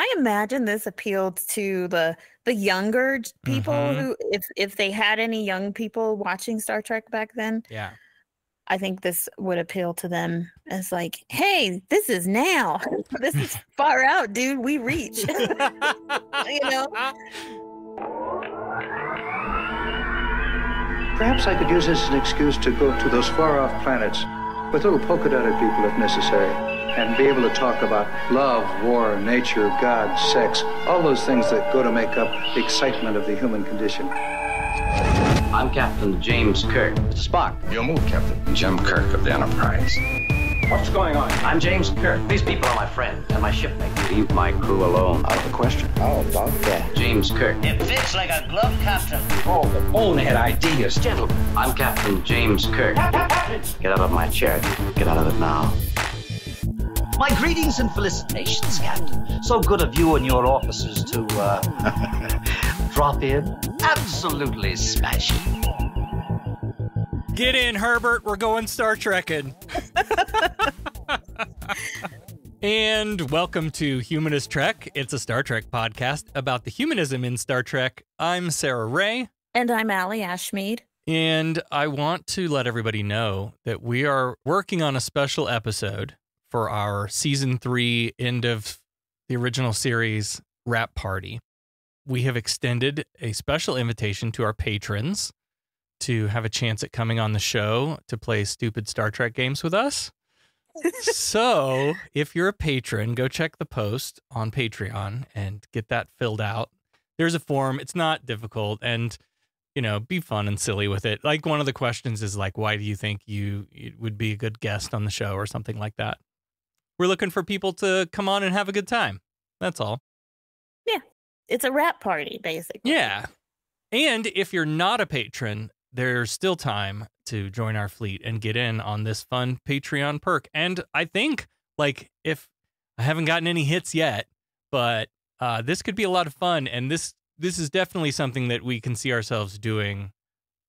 I imagine this appealed to the younger people who, if they had any young people watching Star Trek back then. Yeah. I think this would appeal to them as like, hey, this is now. This is far out, dude. We reach. You know? Perhaps I could use this as an excuse to go to those far-off planets with little polka-dotted people if necessary, and be able to talk about love, war, nature, God, sex, all those things that go to make up the excitement of the human condition. I'm Captain James Kirk. Mr. Spock. Your move, Captain. Jim Kirk of the Enterprise. What's going on? I'm James Kirk. These people are my friends and my shipmates. Leave my crew alone. Out of the question. How about that? James Kirk. It fits like a glove, Captain. Oh, the bonehead ideas. Gentlemen, I'm Captain James Kirk. Get out of my chair. Get out of it now. My greetings and felicitations, Captain. So good of you and your officers to, drop in. Absolutely smashing. Get in, Herbert. We're going Star Trekking. And welcome to Humanist Trek. It's a Star Trek podcast about the humanism in Star Trek. I'm Sarah Ray. And I'm Allie Ashmead. And I want to let everybody know that we are working on a special episode for our season 3 end of the original series wrap party. We have extended a special invitation to our patrons to have a chance at coming on the show to play stupid Star Trek games with us. So if you're a patron, go check the post on Patreon and get that filled out. There's a form. It's not difficult, and, you know, be fun and silly with it. Like, one of the questions is like, why do you think you would be a good guest on the show or something like that? We're looking for people to come on and have a good time. That's all. Yeah. It's a wrap party, basically. Yeah. And if you're not a patron, there's still time to join our fleet and get in on this fun Patreon perk. And I think, like, if I haven't gotten any hits yet, but this could be a lot of fun. And this is definitely something that we can see ourselves doing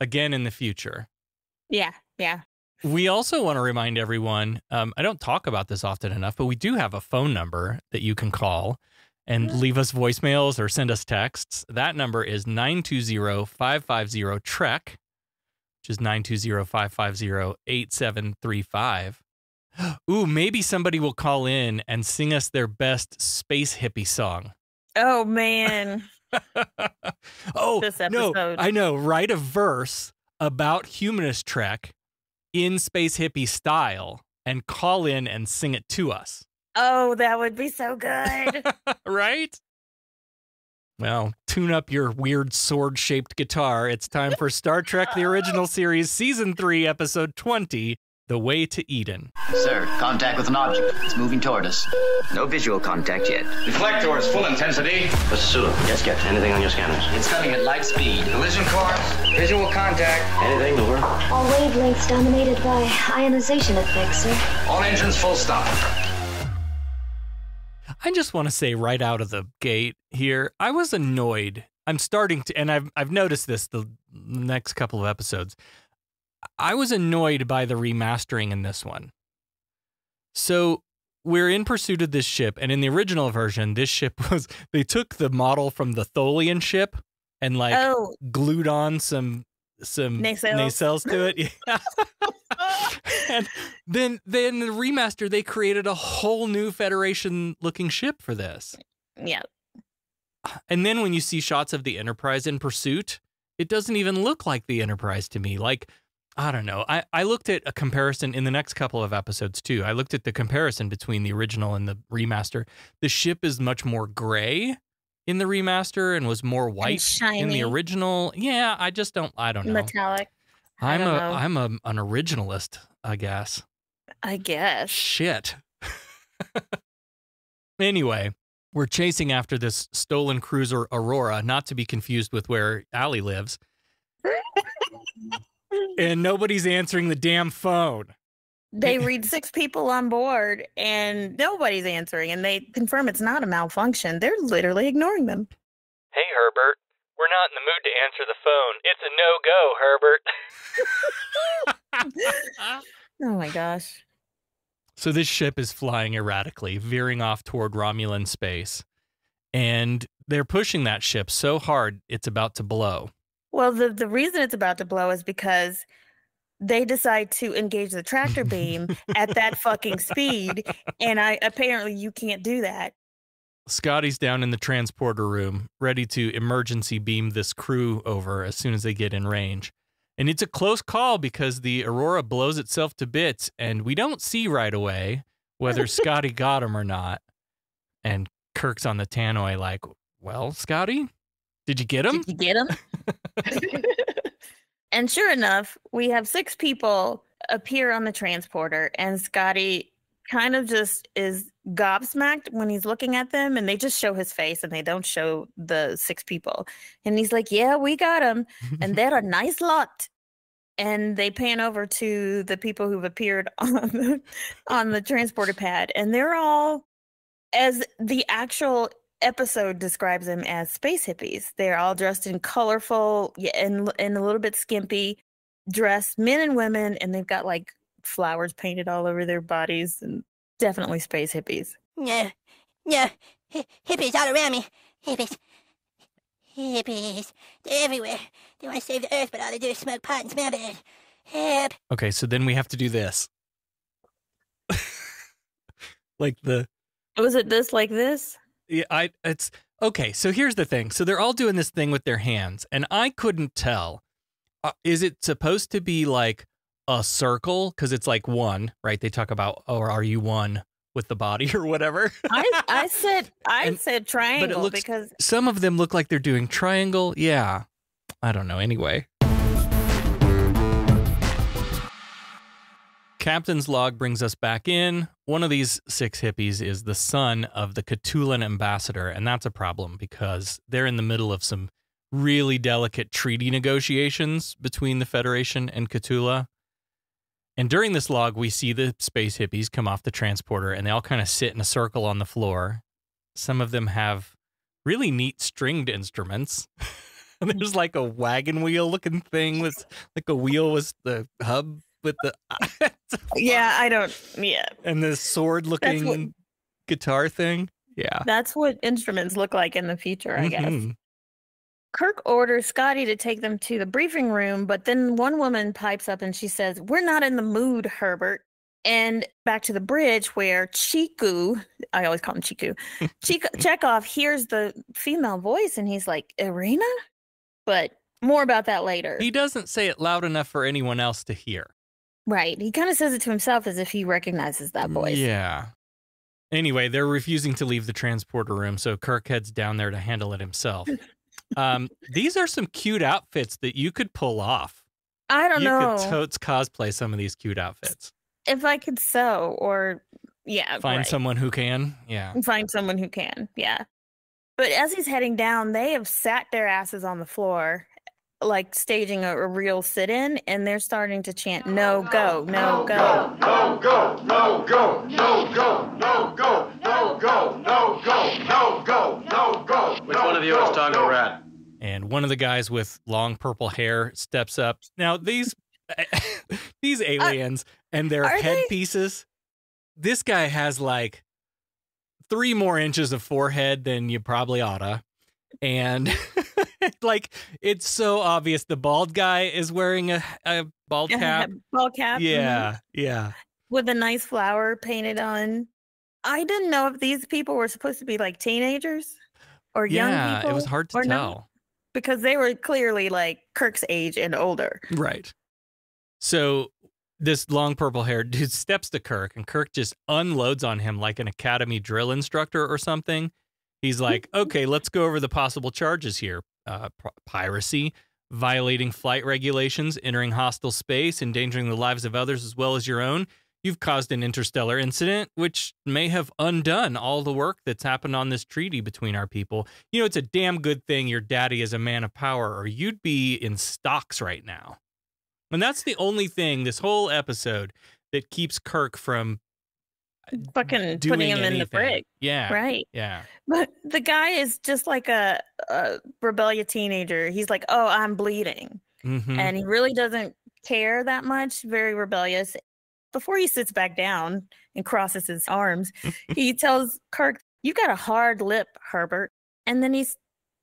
again in the future. Yeah, yeah. We also want to remind everyone, I don't talk about this often enough, but we do have a phone number that you can call and leave us voicemails or send us texts. That number is 920-550-TREK, which is 920-550-8735. Ooh, maybe somebody will call in and sing us their best Space Hippie song. Oh, man. Oh, this episode. No, I know. Write a verse about Humanist Trek in Space Hippie style and call in and sing it to us. Oh, that would be so good. Right? Well, tune up your weird sword-shaped guitar. It's time for Star Trek The Original Series Season 3, Episode 20, The Way to Eden. Sir, contact with an object. It's moving toward us. No visual contact yet. Deflectors, full intensity. Mr. Sulu. Yes, Captain. Anything on your scanners? It's coming at light speed. Collision course. Visual contact. Anything, over? All wavelengths dominated by ionization effects, sir. All engines full stop. I just want to say right out of the gate here, I was annoyed. I'm starting to, and I've noticed this the next couple of episodes. I was annoyed by the remastering in this one. So we're in pursuit of this ship, and in the original version, this ship they took the model from the Tholian ship and glued on some nacelles to it. Yeah. And then the remaster, they created a whole new Federation looking ship for this. Yeah. And then when you see shots of the Enterprise in pursuit, it doesn't even look like the Enterprise to me. Like, I don't know. I looked at a comparison in the next couple of episodes too. I looked at the comparison between the original and the remaster. The ship is much more gray in the remaster and was more white in the original. Yeah, I don't know. Metallic. I'm an originalist, I guess. Shit. Anyway, we're chasing after this stolen cruiser Aurora, not to be confused with where Allie lives. And nobody's answering the damn phone. They read 6 people on board and nobody's answering, and they confirm it's not a malfunction. They're literally ignoring them. Hey, Herbert. We're not in the mood to answer the phone. It's a no-go, Herbert. Oh, my gosh. So this ship is flying erratically, veering off toward Romulan space. And they're pushing that ship so hard, it's about to blow. Well, the reason it's about to blow is because they decide to engage the tractor beam at that fucking speed. And apparently you can't do that. Scotty's down in the transporter room, ready to emergency beam this crew over as soon as they get in range. And it's a close call because the Aurora blows itself to bits, and we don't see right away whether Scotty got him or not. And Kirk's on the tannoy like, well, Scotty, did you get him? Did you get him? And sure enough, we have 6 people appear on the transporter, and Scotty kind of just is gobsmacked when he's looking at them, and they just show his face and they don't show the 6 people. And he's like, yeah, we got him. And they're a nice lot. And they pan over to the people who've appeared on the transporter pad. And they're all, as the actual episode describes them, as space hippies. They're all dressed in colorful and a little bit skimpy dress, men and women, and they've got like flowers painted all over their bodies, and definitely space hippies. Yeah, hippies all around me. Hippies. They're everywhere. They want to save the earth, but all they do is smoke pot and smell bad. Help. Okay, so then we have to do this. Like the... Was it this like this? Yeah, it's... Okay, so here's the thing. So they're all doing this thing with their hands, and I couldn't tell. Is it supposed to be like a circle? Because it's like one, right? They talk about, oh, are you one with the body or whatever? I said triangle, but it looks, because some of them look like they're doing triangle. Yeah. I don't know. Anyway. Captain's log brings us back in. One of these 6 hippies is the son of the Catulan ambassador, and that's a problem because they're in the middle of some really delicate treaty negotiations between the Federation and Cthulhu. And during this log, we see the space hippies come off the transporter, and they all kind of sit in a circle on the floor. Some of them have really neat stringed instruments. There's like a wagon wheel looking thing with like a wheel with the hub with the... Yeah. And the sword looking guitar thing. Yeah. That's what instruments look like in the future, I guess. Kirk orders Scotty to take them to the briefing room, but then one woman pipes up and she says, "We're not in the mood, Herbert." And back to the bridge where Chiku, I always call him Chiku, Chekhov hears the female voice and he's like, "Irina?" But more about that later. He doesn't say it loud enough for anyone else to hear. Right. He kind of says it to himself as if he recognizes that voice. Yeah. Anyway, they're refusing to leave the transporter room, so Kirk heads down there to handle it himself. These are some cute outfits that you could pull off. I don't know. You could totes cosplay some of these cute outfits. If I could sew or, yeah. Find someone who can. Yeah. Find someone who can. Yeah. But as he's heading down, they have sat their asses on the floor, like staging a real sit-in, and they're starting to chant, "No go, no go. No go, no go, no go, no go, no go, no go, no go, no go. Which one of you is Tonga Rat? And one of the guys with long purple hair steps up. Now, these aliens and their headpieces, this guy has like 3 more inches of forehead than you probably oughta. And like, it's so obvious the bald guy is wearing a bald cap. Bald cap. Yeah, yeah. With a nice flower painted on. I didn't know if these people were supposed to be like teenagers or young people. Yeah, it was hard to tell. Not, because they were clearly like Kirk's age and older. Right. So this long purple haired dude steps to Kirk, and Kirk just unloads on him like an academy drill instructor or something. He's like, "Okay, let's go over the possible charges here. Piracy, violating flight regulations, entering hostile space, endangering the lives of others as well as your own. You've caused an interstellar incident, which may have undone all the work that's happened on this treaty between our people. You know, it's a damn good thing your daddy is a man of power, or you'd be in stocks right now." And that's the only thing this whole episode that keeps Kirk from fucking doing putting him anything. in the brig. Yeah. Right. Yeah. But the guy is just like a rebellious teenager. He's like, "Oh, I'm bleeding." Mm-hmm. And he really doesn't care that much. Very rebellious. Before he sits back down and crosses his arms, he tells Kirk, "You got a hard lip, Herbert." and then he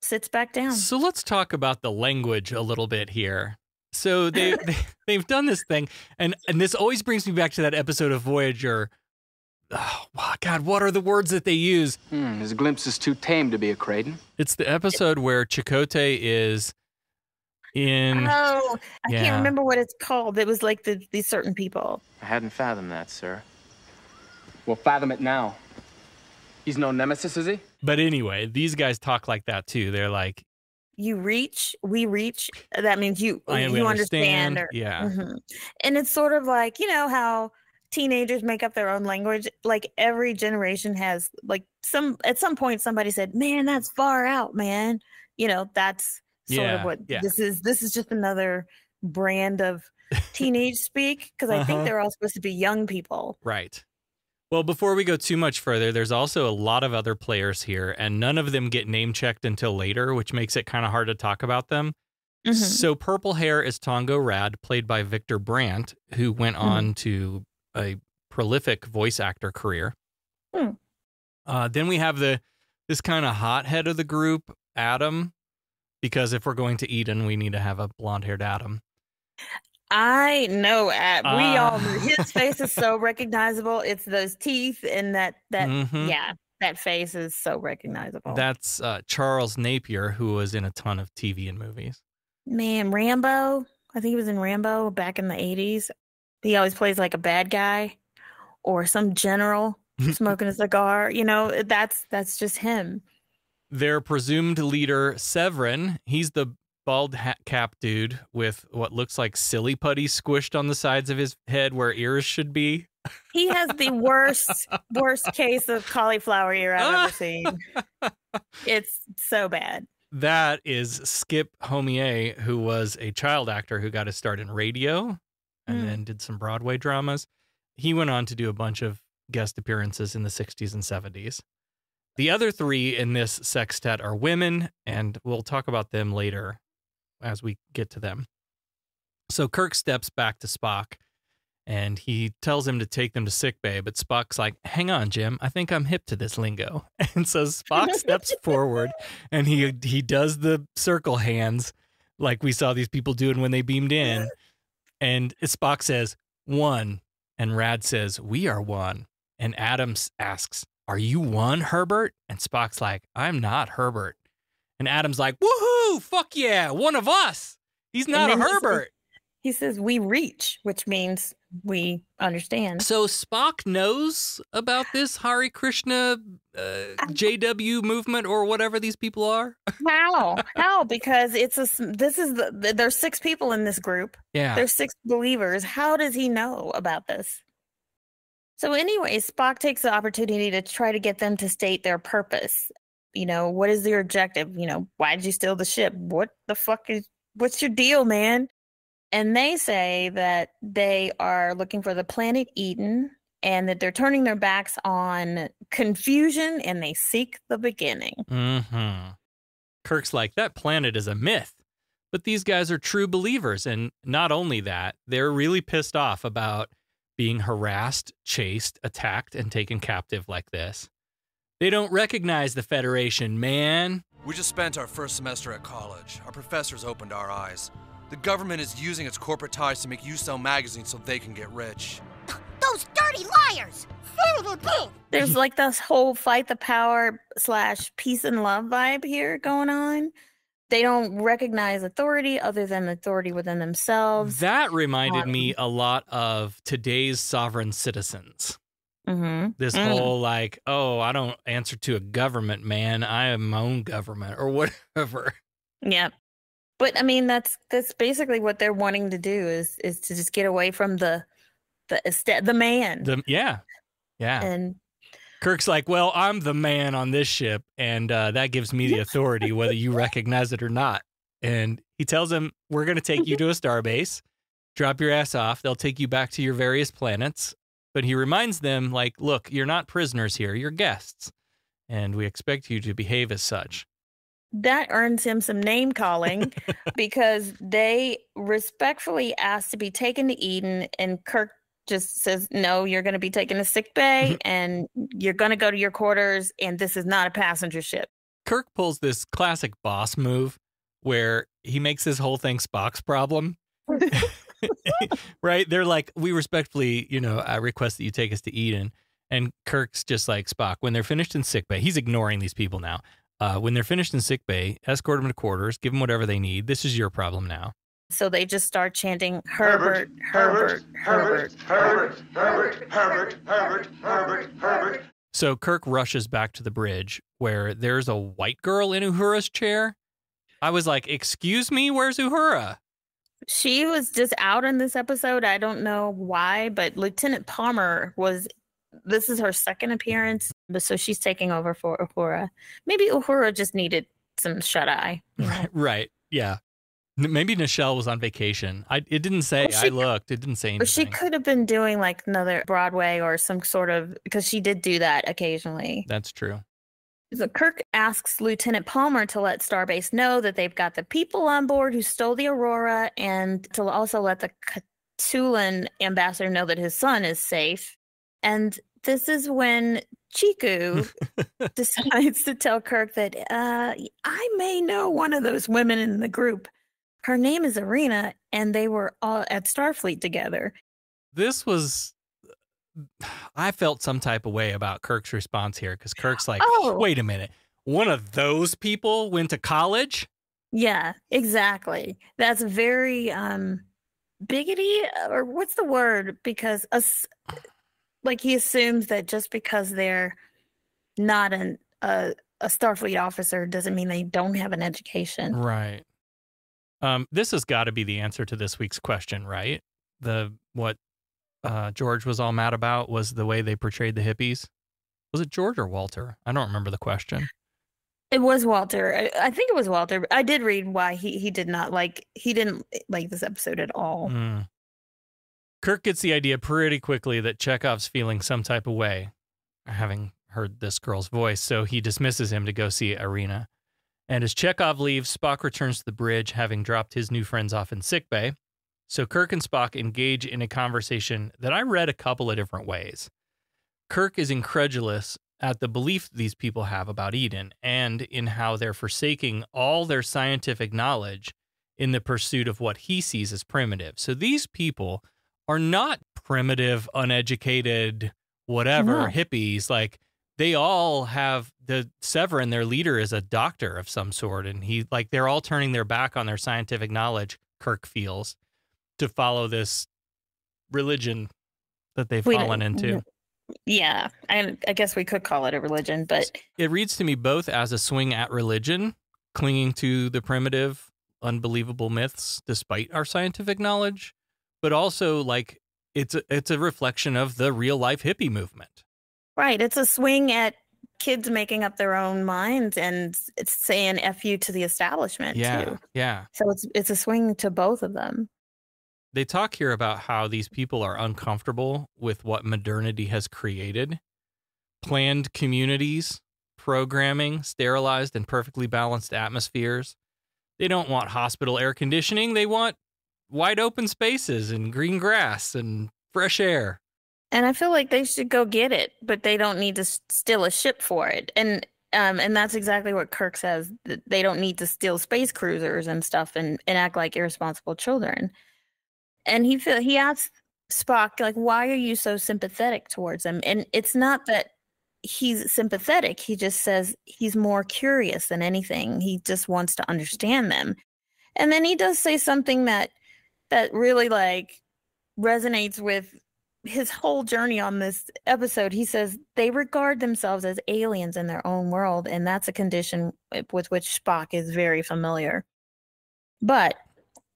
sits back down. So let's talk about the language a little bit here. So they've done this thing, and this always brings me back to that episode of Voyager. Oh, God, what are the words that they use? His glimpse is too tame to be a Kraden. It's the episode where Chakotay is in... Oh, I can't remember what it's called. It was like these certain people. I hadn't fathomed that, sir. We'll fathom it now. He's no nemesis, is he? But anyway, these guys talk like that, too. They're like... You reach, we reach. That means you understand. Yeah. Mm-hmm. And it's sort of like, you know, how teenagers make up their own language. Like every generation has like at some point somebody said, man, that's far out, man. You know, that's sort of what this is. This is just another brand of teenage speak. Cause I think they're all supposed to be young people. Right. Well, before we go too much further, there's also a lot of other players here, and none of them get name checked until later, which makes it kind of hard to talk about them. Mm-hmm. So Purple Hair is Tongo Rad, played by Victor Brandt, who went on to a prolific voice actor career. Then we have this kind of hothead of the group, Adam, because if we're going to Eden, we need to have a blonde-haired Adam. I know. We all. His face is so recognizable. It's those teeth and that face is so recognizable. That's Charles Napier, who was in a ton of TV and movies. Man, Rambo. I think he was in Rambo back in the 80s. He always plays like a bad guy or some general smoking a cigar. You know, that's just him. Their presumed leader, Severin, he's the bald hat cap dude with what looks like silly putty squished on the sides of his head where ears should be. He has the worst case of cauliflower ear I've ever seen. It's so bad. That is Skip Homier, who was a child actor who got his start in radio and then did some Broadway dramas. He went on to do a bunch of guest appearances in the 60s and 70s. The other three in this sextet are women, and we'll talk about them later as we get to them. So Kirk steps back to Spock, and he tells him to take them to sickbay, but Spock's like, hang on, Jim, I think I'm hip to this lingo. And so Spock steps forward, and he does the circle hands like we saw these people doing when they beamed in. And Spock says, one, and Rad says, we are one. And Adams asks, are you one, Herbert? And Spock's like, I'm not Herbert. And Adam's like, woohoo, fuck yeah, one of us. He's not a Herbert. He says, we reach, which means we understand. So Spock knows about this Hare Krishna JW movement or whatever these people are? How? Because there's 6 people in this group. Yeah. There's 6 believers. How does he know about this? So anyway, Spock takes the opportunity to try to get them to state their purpose. You know, what is your objective? You know, why did you steal the ship? What's your deal, man? And they say that they are looking for the planet Eden and that they're turning their backs on confusion and they seek the beginning. Mm-hmm. Kirk's like, that planet is a myth. But these guys are true believers. And not only that, they're really pissed off about being harassed, chased, attacked, and taken captive like this. They don't recognize the Federation, man. We just spent our first semester at college. Our professors opened our eyes. The government is using its corporate ties to make you sell magazines so they can get rich. Those dirty liars! There's like this whole fight the power / peace and love vibe here going on. They don't recognize authority other than authority within themselves. That reminded me a lot of today's sovereign citizens. Mm-hmm. This whole like, oh, I don't answer to a government, man. I am my own government or whatever. Yeah. But I mean, that's basically what they're wanting to do is to just get away from the man. Yeah. And Kirk's like, well, I'm the man on this ship, and that gives me the authority, whether you recognize it or not. And he tells him, we're going to take you to a starbase, drop your ass off. They'll take you back to your various planets. But he reminds them, like, look, you're not prisoners here. You're guests. And we expect you to behave as such. That earns him some name calling because they respectfully asked to be taken to Eden, and Kirk just says, no, you're going to be taken to sick bay and you're going to go to your quarters, and this is not a passenger ship. Kirk pulls this classic boss move where he makes this whole thing Spock's problem. Right? They're like, we respectfully, I request that you take us to Eden. And Kirk's just like, Spock, when they're finished in sickbay, he's ignoring these people now. When they're finished in sickbay, escort them to quarters, give them whatever they need. This is your problem now. So they just start chanting, Herbert, Herbert, Herbert, Herbert, Herbert, Herbert, Herbert, Herbert, Herbert. So Kirk rushes back to the bridge where there's a white girl in Uhura's chair. I was like, excuse me, where's Uhura? She was just out in this episode. I don't know why, but Lieutenant Palmer this is her second appearance, so she's taking over for Uhura. Maybe Uhura just needed some shut-eye. Right, yeah. Maybe Nichelle was on vacation. It didn't say. I looked. It didn't say anything. But she could have been doing like another Broadway or some sort of, because she did do that occasionally. That's true. So Kirk asks Lieutenant Palmer to let Starbase know that they've got the people on board who stole the Aurora, and to also let the Catulan ambassador know that his son is safe. And this is when Chiku decides to tell Kirk that I may know one of those women in the group. Her name is Arena, and they were all at Starfleet together. I felt some type of way about Kirk's response here, because Kirk's like, wait a minute. One of those people went to college? Yeah, exactly. That's very biggity, or what's the word? Because he assumes that just because they're not a Starfleet officer doesn't mean they don't have an education. Right. This has got to be the answer to this week's question, right? What George was all mad about was the way they portrayed the hippies. Was it George or Walter? I don't remember the question. It was Walter. I think it was Walter. I did read why he didn't like this episode at all. Kirk gets the idea pretty quickly that Chekhov's feeling some type of way, having heard this girl's voice, so he dismisses him to go see Arena. And as Chekhov leaves, Spock returns to the bridge, having dropped his new friends off in sickbay. So Kirk and Spock engage in a conversation that I read a couple of different ways. Kirk is incredulous at the belief these people have about Eden, and in how they're forsaking all their scientific knowledge in the pursuit of what he sees as primitive. So these people are not primitive, uneducated, whatever, hippies. Like, they all have Severin, their leader, is a doctor of some sort. And they're all turning their back on their scientific knowledge, Kirk feels, to follow this religion that they've fallen into. Yeah, I guess we could call it a religion, but it reads to me both as a swing at religion, clinging to the primitive, unbelievable myths despite our scientific knowledge, but also like it's a reflection of the real life hippie movement. Right. It's a swing at kids making up their own minds, and it's saying F you to the establishment too. Yeah. So it's a swing to both of them. They talk here about how these people are uncomfortable with what modernity has created. Planned communities, programming, sterilized and perfectly balanced atmospheres. They don't want hospital air conditioning. They want wide open spaces and green grass and fresh air. And I feel like they should go get it, but they don't need to steal a ship for it. And that's exactly what Kirk says. That they don't need to steal space cruisers and stuff and act like irresponsible children. And he asks Spock, like, why are you so sympathetic towards him? And it's not that he's sympathetic. He just says he's more curious than anything. He just wants to understand them. And then he does say something that really like resonates with his whole journey on this episode. He says they regard themselves as aliens in their own world, and that's a condition with which Spock is very familiar. But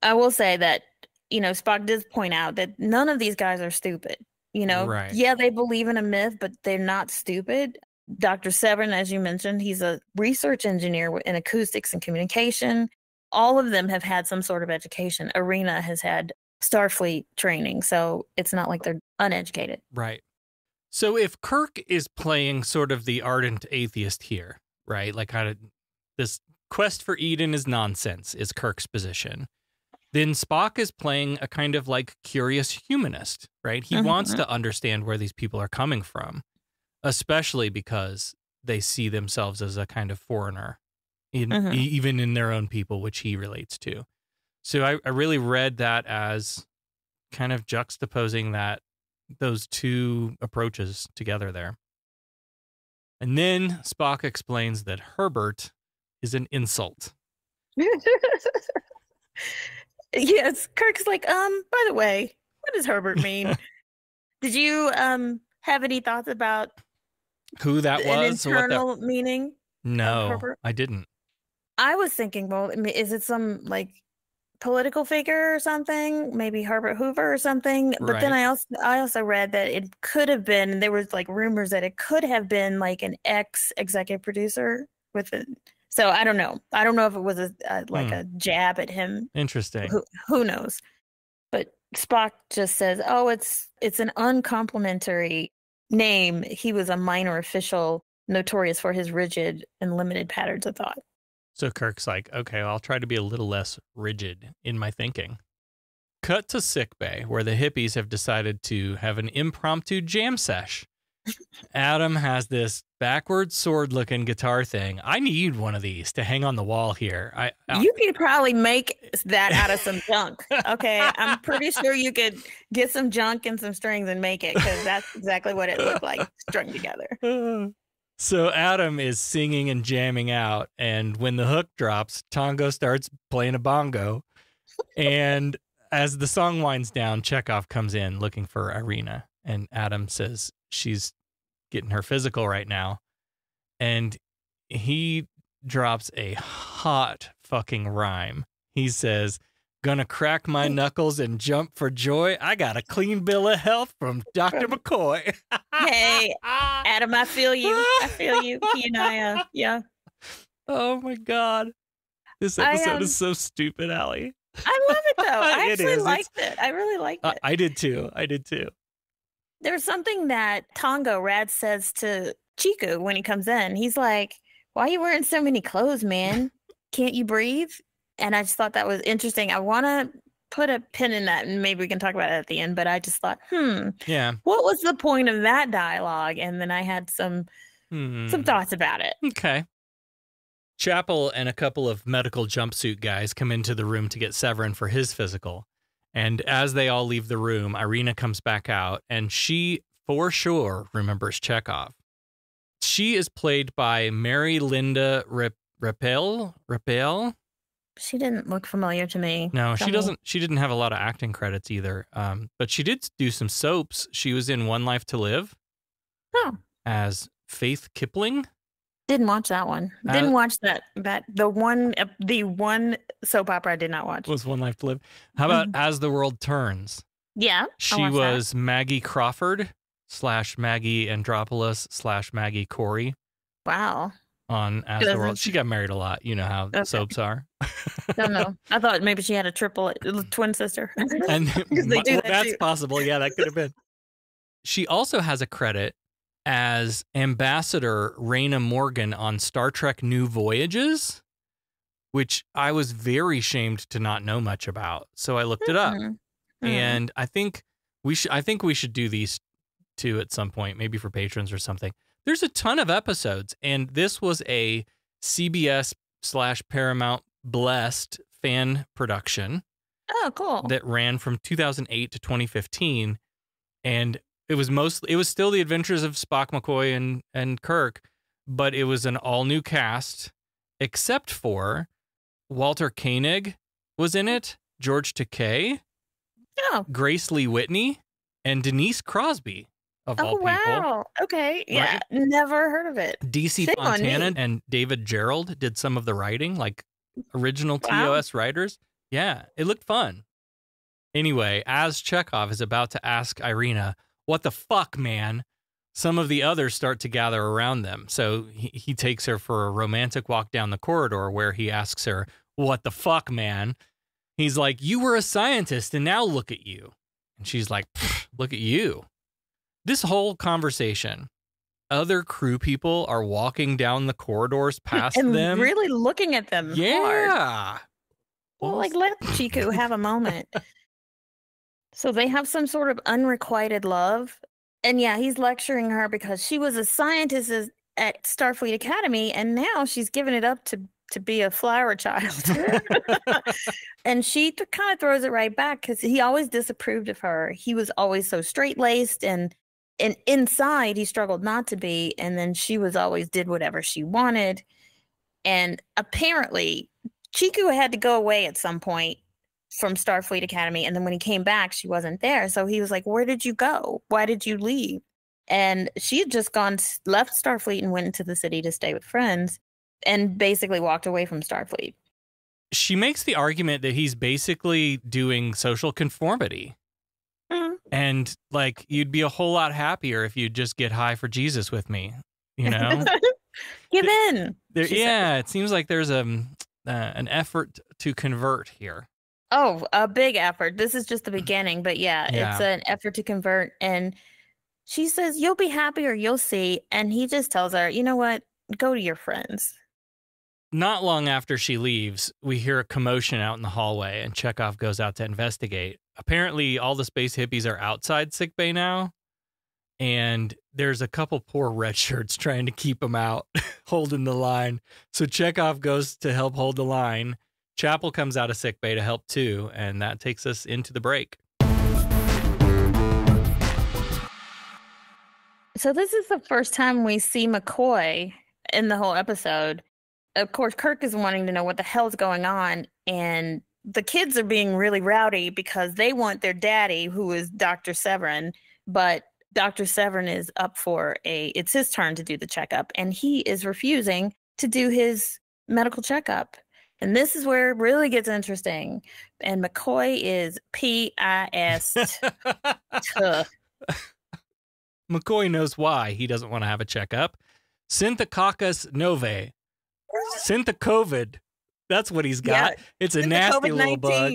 I will say that, Spock does point out that none of these guys are stupid. Right. Yeah, they believe in a myth, but they're not stupid. Dr. Severin, as you mentioned, he's a research engineer in acoustics and communication. All of them have had some sort of education. Arena has had Starfleet training, so it's not like they're uneducated. Right. So if Kirk is playing sort of the ardent atheist here, right? Like kind of this quest for Eden is nonsense is Kirk's position. Then Spock is playing a kind of like curious humanist, right? He wants to understand where these people are coming from, especially because they see themselves as a kind of foreigner even in their own people, which he relates to. So I really read that as kind of juxtaposing those two approaches together there. And then Spock explains that Herbert is an insult. Yes, Kirk's like, by the way, what does Herbert mean? Did you have any thoughts about who that was? An internal meaning? No, I didn't. I was thinking, well, is it some like political figure or something? Maybe Herbert Hoover or something. But then I also read that it could have been. There was like rumors that it could have been like an ex-executive producer with it. So I don't know. I don't know if it was a jab at him. Interesting. Who knows? But Spock just says, "Oh, it's an uncomplimentary name. He was a minor official, notorious for his rigid and limited patterns of thought." So Kirk's like, okay, well, I'll try to be a little less rigid in my thinking. Cut to sickbay, where the hippies have decided to have an impromptu jam sesh. Adam has this backward sword-looking guitar thing. I need one of these to hang on the wall here. You could probably make that out of some junk. Okay, I'm pretty sure you could get some junk and some strings and make it, because that's exactly what it looked like strung together. So Adam is singing and jamming out, and when the hook drops, Tongo starts playing a bongo. And as the song winds down, Chekhov comes in looking for Irina, and Adam says she's getting her physical right now. And he drops a hot fucking rhyme. He says, "Gonna crack my knuckles and jump for joy. I got a clean bill of health from Dr. McCoy." Hey, Adam, I feel you. I feel you. He and I, yeah. Oh my God. This episode is so stupid, Allie. I love it though. I actually liked it. I really liked it. I did too. There's something that Tongo Rad says to Chiku when he comes in. He's like, "Why are you wearing so many clothes, man? Can't you breathe?" And I just thought that was interesting. I want to put a pin in that, and maybe we can talk about it at the end. But I just thought, yeah, what was the point of that dialogue? And then I had some thoughts about it. Okay. Chapel and a couple of medical jumpsuit guys come into the room to get Severin for his physical. And as they all leave the room, Irina comes back out, and she, for sure, remembers Chekhov. She is played by Mary Linda Raphael. She didn't look familiar to me. No, she doesn't. She didn't have a lot of acting credits either. But she did do some soaps. She was in One Life to Live. Oh. As Faith Kipling. Didn't watch that one. Didn't watch the one soap opera I did not watch. Was One Life to Live. How about As the World Turns? Yeah. She was Maggie Crawford / Maggie Andropoulos / Maggie Corey. Wow. On As the World. She got married a lot. You know how soaps are. Don't know. I thought maybe she had a twin sister. And that's possible. Yeah, that could have been. She also has a credit as Ambassador Raina Morgan on Star Trek New Voyages, which I was very shamed to not know much about. So I looked it up. And I think we should do these two at some point, maybe for patrons or something. There's a ton of episodes, and this was a CBS / Paramount blessed fan production. Oh, cool. That ran from 2008 to 2015, and it was still the adventures of Spock, McCoy, and Kirk, but it was an all new cast, except for Walter Koenig was in it, George Takei, Grace Lee Whitney, and Denise Crosby. Of all people. Wow. Okay. Yeah. Right? Never heard of it. DC Fontana and David Gerald did some of the writing, like original TOS writers. Yeah. It looked fun. Anyway, as Chekhov is about to ask Irina, "What the fuck, man?" some of the others start to gather around them. So he takes her for a romantic walk down the corridor where he asks her, "What the fuck, man?" He's like, "You were a scientist and now look at you." And she's like, "Look at you." This whole conversation, other crew people are walking down the corridors past and them. Really looking at them hard. Well, like, let Chiku have a moment. So they have some sort of unrequited love. And yeah, he's lecturing her because she was a scientist at Starfleet Academy, and now she's given it up to to be a flower child. And she kind of throws it right back because he always disapproved of her. He was always so straight-laced and inside he struggled not to be. And then she was always did whatever she wanted. And apparently Chiku had to go away at some point from Starfleet Academy. And then when he came back, she wasn't there. So he was like, where did you go? Why did you leave? And she had just left Starfleet and went into the city to stay with friends and basically walked away from Starfleet. She makes the argument that he's basically doing social conformity. Mm-hmm. And like, you'd be a whole lot happier if you'd just get high for Jesus with me, you know? Give in. Yeah, it seems like there's an effort to convert here. Oh, a big effort. This is just the beginning, but yeah, it's an effort to convert. And she says, you'll be happier, you'll see. And he just tells her, you know what? Go to your friends. Not long after she leaves, we hear a commotion out in the hallway, and Chekhov goes out to investigate. Apparently, all the space hippies are outside sickbay now, and there's a couple poor red shirts trying to keep them out, holding the line. So Chekhov goes to help hold the line. Chapel comes out of sickbay to help too, and that takes us into the break. So this is the first time we see McCoy in the whole episode. Of course, Kirk is wanting to know what the hell's going on, and the kids are being really rowdy because they want their daddy, who is Dr. Severin, but Dr. Severin is up for it's his turn to do the checkup, and he is refusing to do his medical checkup. And this is where it really gets interesting. And McCoy is pissed. McCoy knows why he doesn't want to have a checkup. Synthococcus novae. Synthocovid. That's what he's got. Yeah, it's a nasty little bug.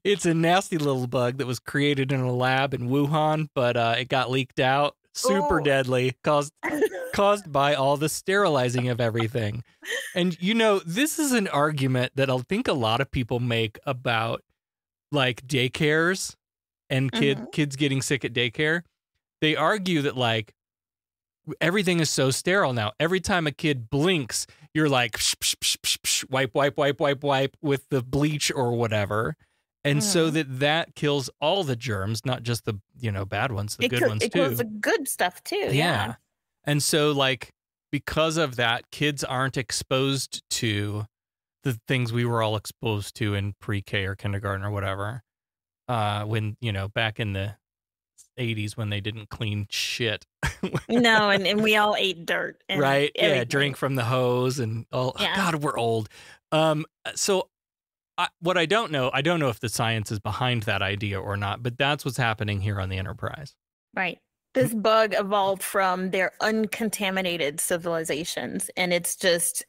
It's a nasty little bug that was created in a lab in Wuhan, but it got leaked out. Super deadly, caused by all the sterilizing of everything. And, you know, this is an argument that I think a lot of people make about, like, daycares and kids getting sick at daycare. They argue that, like, everything is so sterile now. Every time a kid blinks, you're like, psh, psh, psh, psh, psh, wipe with the bleach or whatever. And so that kills all the germs, not just the, bad ones, the good ones too. It kills the good stuff too. Yeah. And so, like, because of that, kids aren't exposed to the things we were all exposed to in pre-K or kindergarten or whatever. When, back in the 80s when they didn't clean shit. No, and we all ate dirt. And right. everything. Yeah. Drink from the hose and all. Yeah. God, we're old. So what I don't know if the science is behind that idea or not, but that's what's happening here on the Enterprise. Right. This bug evolved from their uncontaminated civilizations, and it's just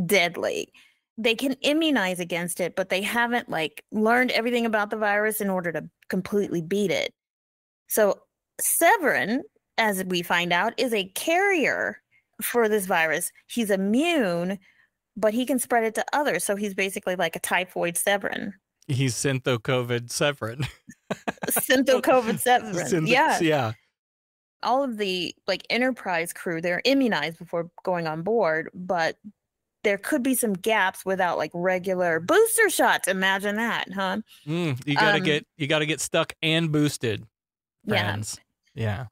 deadly. They can immunize against it, but they haven't learned everything about the virus in order to completely beat it. So Severin, as we find out, is a carrier for this virus. He's immune, but he can spread it to others. So he's basically like a typhoid Severin. He's Synthocovid Severin. Synthocovid Severin. Yeah. All of the Enterprise crew, they're immunized before going on board, but there could be some gaps without regular booster shots. Imagine that, huh? You gotta get stuck and boosted, friends. Yeah.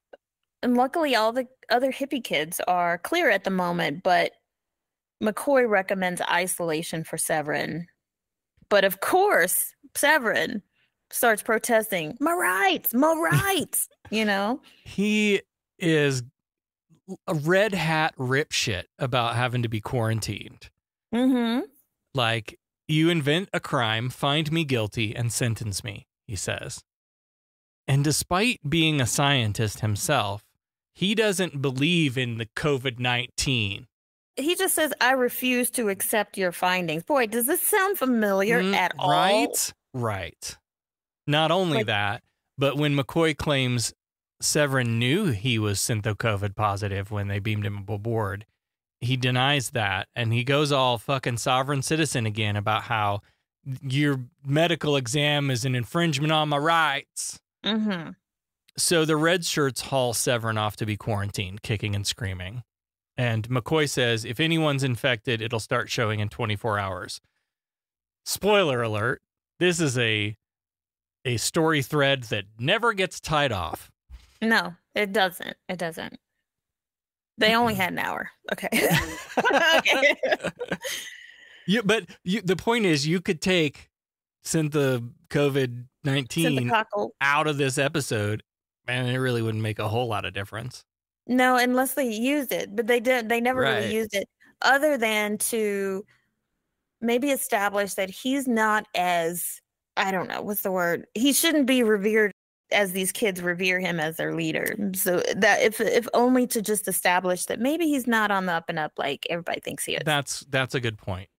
And luckily all the other hippie kids are clear at the moment, but McCoy recommends isolation for Severin. But of course, Severin starts protesting, my rights, He is a red hat rip shit about having to be quarantined. Mm-hmm. Like, you invent a crime, find me guilty, and sentence me, he says. And despite being a scientist himself, he doesn't believe in the COVID-19. He just says, I refuse to accept your findings. Boy, does this sound familiar at all? Right. Not only that, but when McCoy claims Severin knew he was Synthocovid positive when they beamed him aboard, he denies that. And he goes all fucking sovereign citizen again about how your medical exam is an infringement on my rights. Mm-hmm. So the red shirts haul Severin off to be quarantined, kicking and screaming. And McCoy says, if anyone's infected, it'll start showing in 24 hours. Spoiler alert, this is a story thread that never gets tied off. No, it doesn't. It doesn't. They only had an hour. Okay. Okay. But the point is, you could take the COVID-19 out of this episode, and it really wouldn't make a whole lot of difference. No, unless they used it, but they did. They never really used it, other than to maybe establish that he's not as, I don't know, what's the word? He shouldn't be revered as these kids revere him as their leader. So that if only to just establish that maybe he's not on the up and up like everybody thinks he is. That's a good point.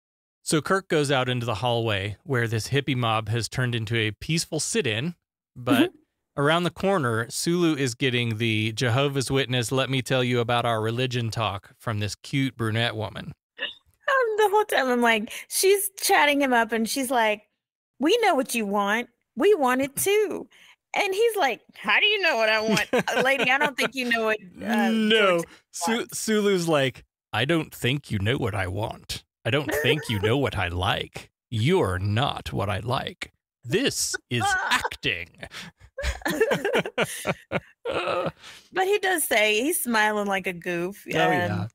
So Kirk goes out into the hallway where this hippie mob has turned into a peaceful sit-in, but around the corner, Sulu is getting the Jehovah's Witness, let me tell you about our religion talk from this cute brunette woman. The whole time I'm like, she's chatting him up and she's like, we know what you want. We want it too. And he's like, how do you know what I want? Lady, I don't think you know what. No. Sulu's like, I don't think you know what I want. I don't think you know what I like. You're not what I like. This is acting. But he does say, he's smiling like a goof. Oh, yeah.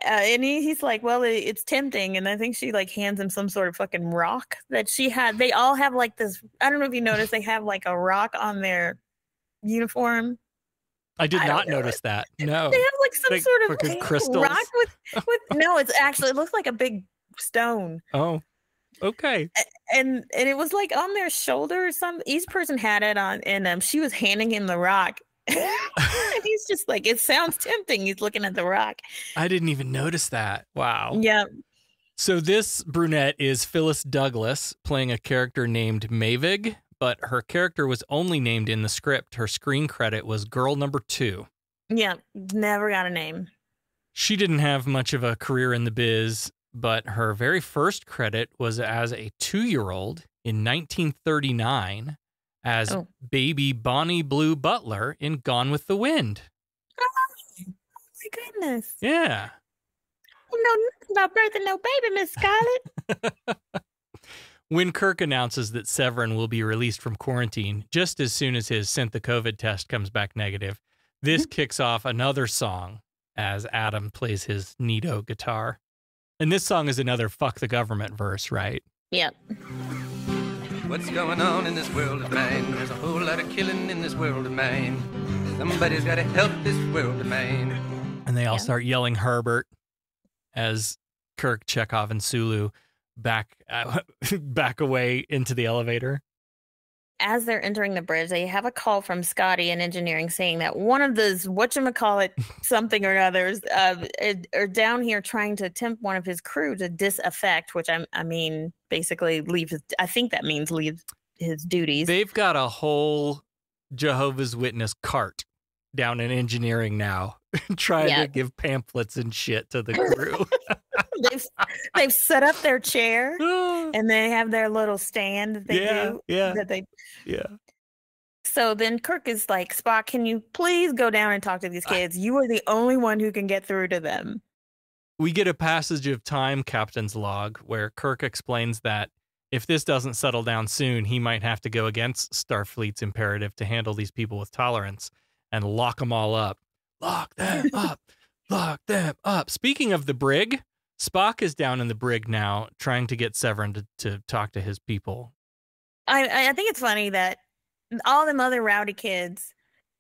And he's like, well, it's tempting. And I think she like hands him some sort of fucking rock that she had. They all have like this. I don't know if you noticed, they have like a rock on their uniform. I did not notice that. No. They have like some sort of like crystals. rock with no, it looks like a big stone. Oh, okay. And it was like on their shoulder or something. Each person had it on, and she was handing him the rock. And he's just like, it sounds tempting. He's looking at the rock. I didn't even notice that. Wow. Yeah. So this brunette is Phyllis Douglas, playing a character named Mavig, but her character was only named in the script. Her screen credit was girl number 2. Yeah, never got a name. She didn't have much of a career in the biz, but her very first credit was as a 2-year-old in 1939 as baby Bonnie Blue Butler in Gone with the Wind. Oh, my goodness. Yeah. You know nothing about birthing no baby, Miss Scarlett. When Kirk announces that Severin will be released from quarantine just as soon as his Synth-COVID test comes back negative, this kicks off another song as Adam plays his Nito guitar. And this song is another fuck the government verse, right? Yep. What's going on in this world of mine? There's a whole lot of killing in this world of mine. Somebody's got to help this world of mine. And they all start yelling Herbert as Kirk, Chekhov, and Sulu back away into the elevator. As they're entering the bridge, they have a call from Scotty in engineering saying that one of those whatchamacallit something or others are down here trying to tempt one of his crew to disaffect, which I mean basically leave his, I think that means leave his duties. They've got a whole Jehovah's Witness cart down in engineering now, trying to give pamphlets and shit to the crew. They've set up their chair and they have their little stand that they do. Yeah. So then Kirk is like, Spock, can you please go down and talk to these kids? You are the only one who can get through to them. We get a passage of time captain's log where Kirk explains that if this doesn't settle down soon, he might have to go against Starfleet's imperative to handle these people with tolerance and lock them all up. Lock them up. Lock them up. Speaking of the brig, Spock is down in the brig now trying to get Severin to talk to his people. I think it's funny that all them other rowdy kids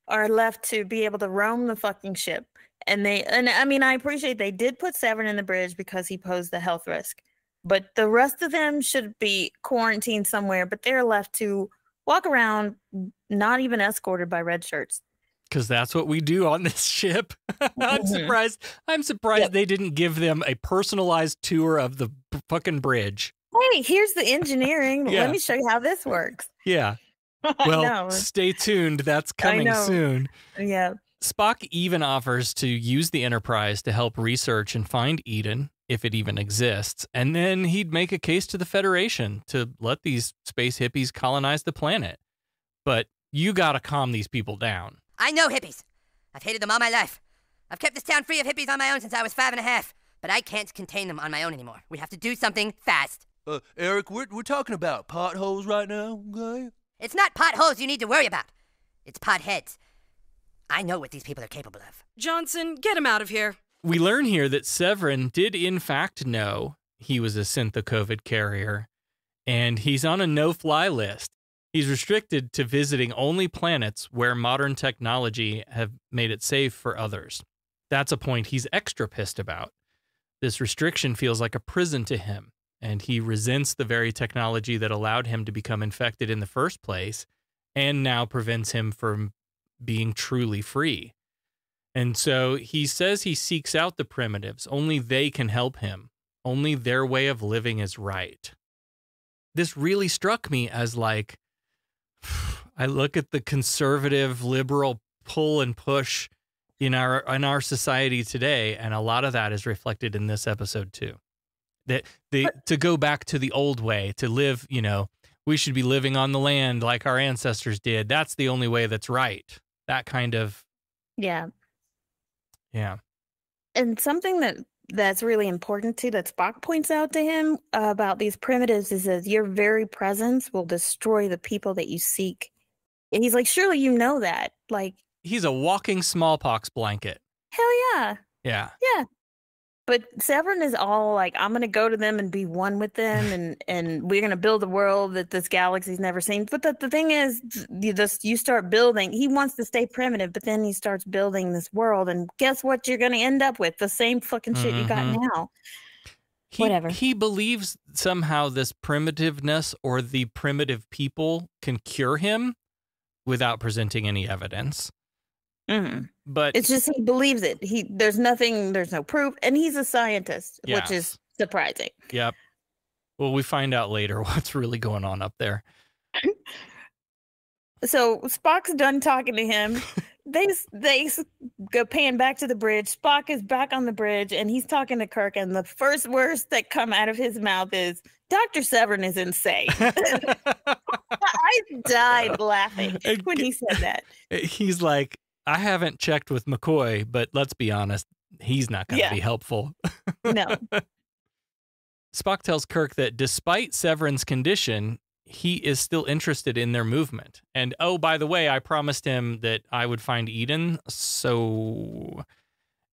are left to be able to roam the fucking ship. And I mean, I appreciate they did put Severin in the bridge because he posed the health risk. But the rest of them should be quarantined somewhere, but they're left to walk around not even escorted by red shirts. Because that's what we do on this ship. I'm surprised they didn't give them a personalized tour of the fucking bridge. Hey, here's the engineering. Let me show you how this works. Yeah. Well, stay tuned. That's coming soon. Yeah. Spock even offers to use the Enterprise to help research and find Eden, if it even exists. And then he'd make a case to the Federation to let these space hippies colonize the planet. But you got to calm these people down. I know hippies. I've hated them all my life. I've kept this town free of hippies on my own since I was 5.5, but I can't contain them on my own anymore. We have to do something fast. Eric, we're talking about potholes right now, okay? It's not potholes you need to worry about. It's potheads. I know what these people are capable of. Johnson, get him out of here. We learn here that Severin did in fact know he was a syntho-COVID carrier, and he's on a no-fly list. He's restricted to visiting only planets where modern technology have made it safe for others. That's a point he's extra pissed about. This restriction feels like a prison to him, and he resents the very technology that allowed him to become infected in the first place and now prevents him from being truly free. And so he says he seeks out the primitives. Only they can help him. Only their way of living is right. This really struck me as like, I look at the conservative liberal pull and push in our society today, and a lot of that is reflected in this episode too. That to go back to the old way, to live, we should be living on the land like our ancestors did. That's the only way that's right. That kind of Yeah. And something that's really important too that Spock points out to him about these primitives is that your very presence will destroy the people that you seek. And he's like, surely you know that. Like, he's a walking smallpox blanket. Hell yeah. Yeah. Yeah. But Severin is all like, I'm going to go to them and be one with them, and we're going to build a world that this galaxy's never seen. But the thing is, you start building. He wants to stay primitive, but then he starts building this world, and guess what you're going to end up with? The same fucking shit you got now. Whatever. He believes somehow this primitiveness or the primitive people can cure him without presenting any evidence. Mm-hmm. But it's just he believes it. There's no proof, and he's a scientist, which is surprising. Yep. Well, we find out later what's really going on up there. So Spock's done talking to him. They go pan back to the bridge. Spock is back on the bridge, and he's talking to Kirk, and the first words that come out of his mouth is, Dr. Severin is insane. I died laughing when he said that. He's like, I haven't checked with McCoy, but let's be honest, he's not going to be helpful. No. Spock tells Kirk that despite Severin's condition, he is still interested in their movement. And, oh, by the way, I promised him that I would find Eden.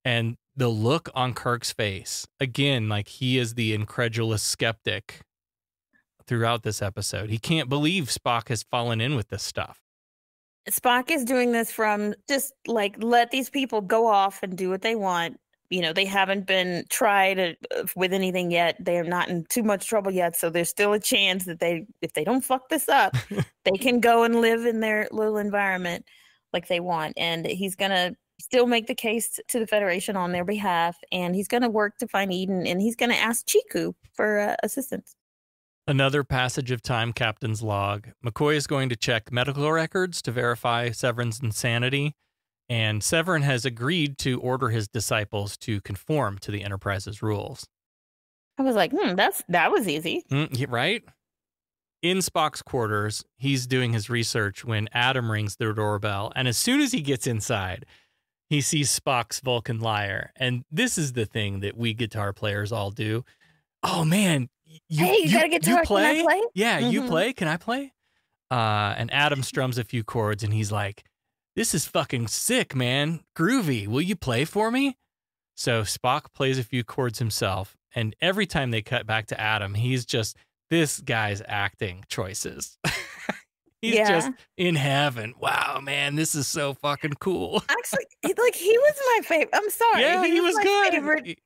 And the look on Kirk's face, again, like he is the incredulous skeptic throughout this episode. He can't believe Spock has fallen in with this stuff. Spock is doing this from just like, let these people go off and do what they want. They haven't been tried with anything yet. They're not in too much trouble yet. So there's still a chance that if they don't fuck this up, they can go and live in their little environment like they want. And he's going to still make the case to the Federation on their behalf. And he's going to work to find Eden, and he's going to ask Chiku for assistance. Another passage of time captain's log. McCoy is going to check medical records to verify Severin's insanity, and Severin has agreed to order his disciples to conform to the Enterprise's rules. I was like, that was easy. Right? In Spock's quarters, he's doing his research when Adam rings the doorbell, and as soon as he gets inside, he sees Spock's Vulcan lyre. And this is the thing that we guitar players all do. Oh, man. You got a guitar. Play? Can I play? Yeah, you play. Can I play? And Adam strums a few chords, and he's like, this is fucking sick, man. Groovy. Will you play for me? So Spock plays a few chords himself, and every time they cut back to Adam, he's just, this guy's acting choices. He's just in heaven. Wow, man, this is so fucking cool. Actually, like, he was my favorite. I'm sorry. Yeah, he was good.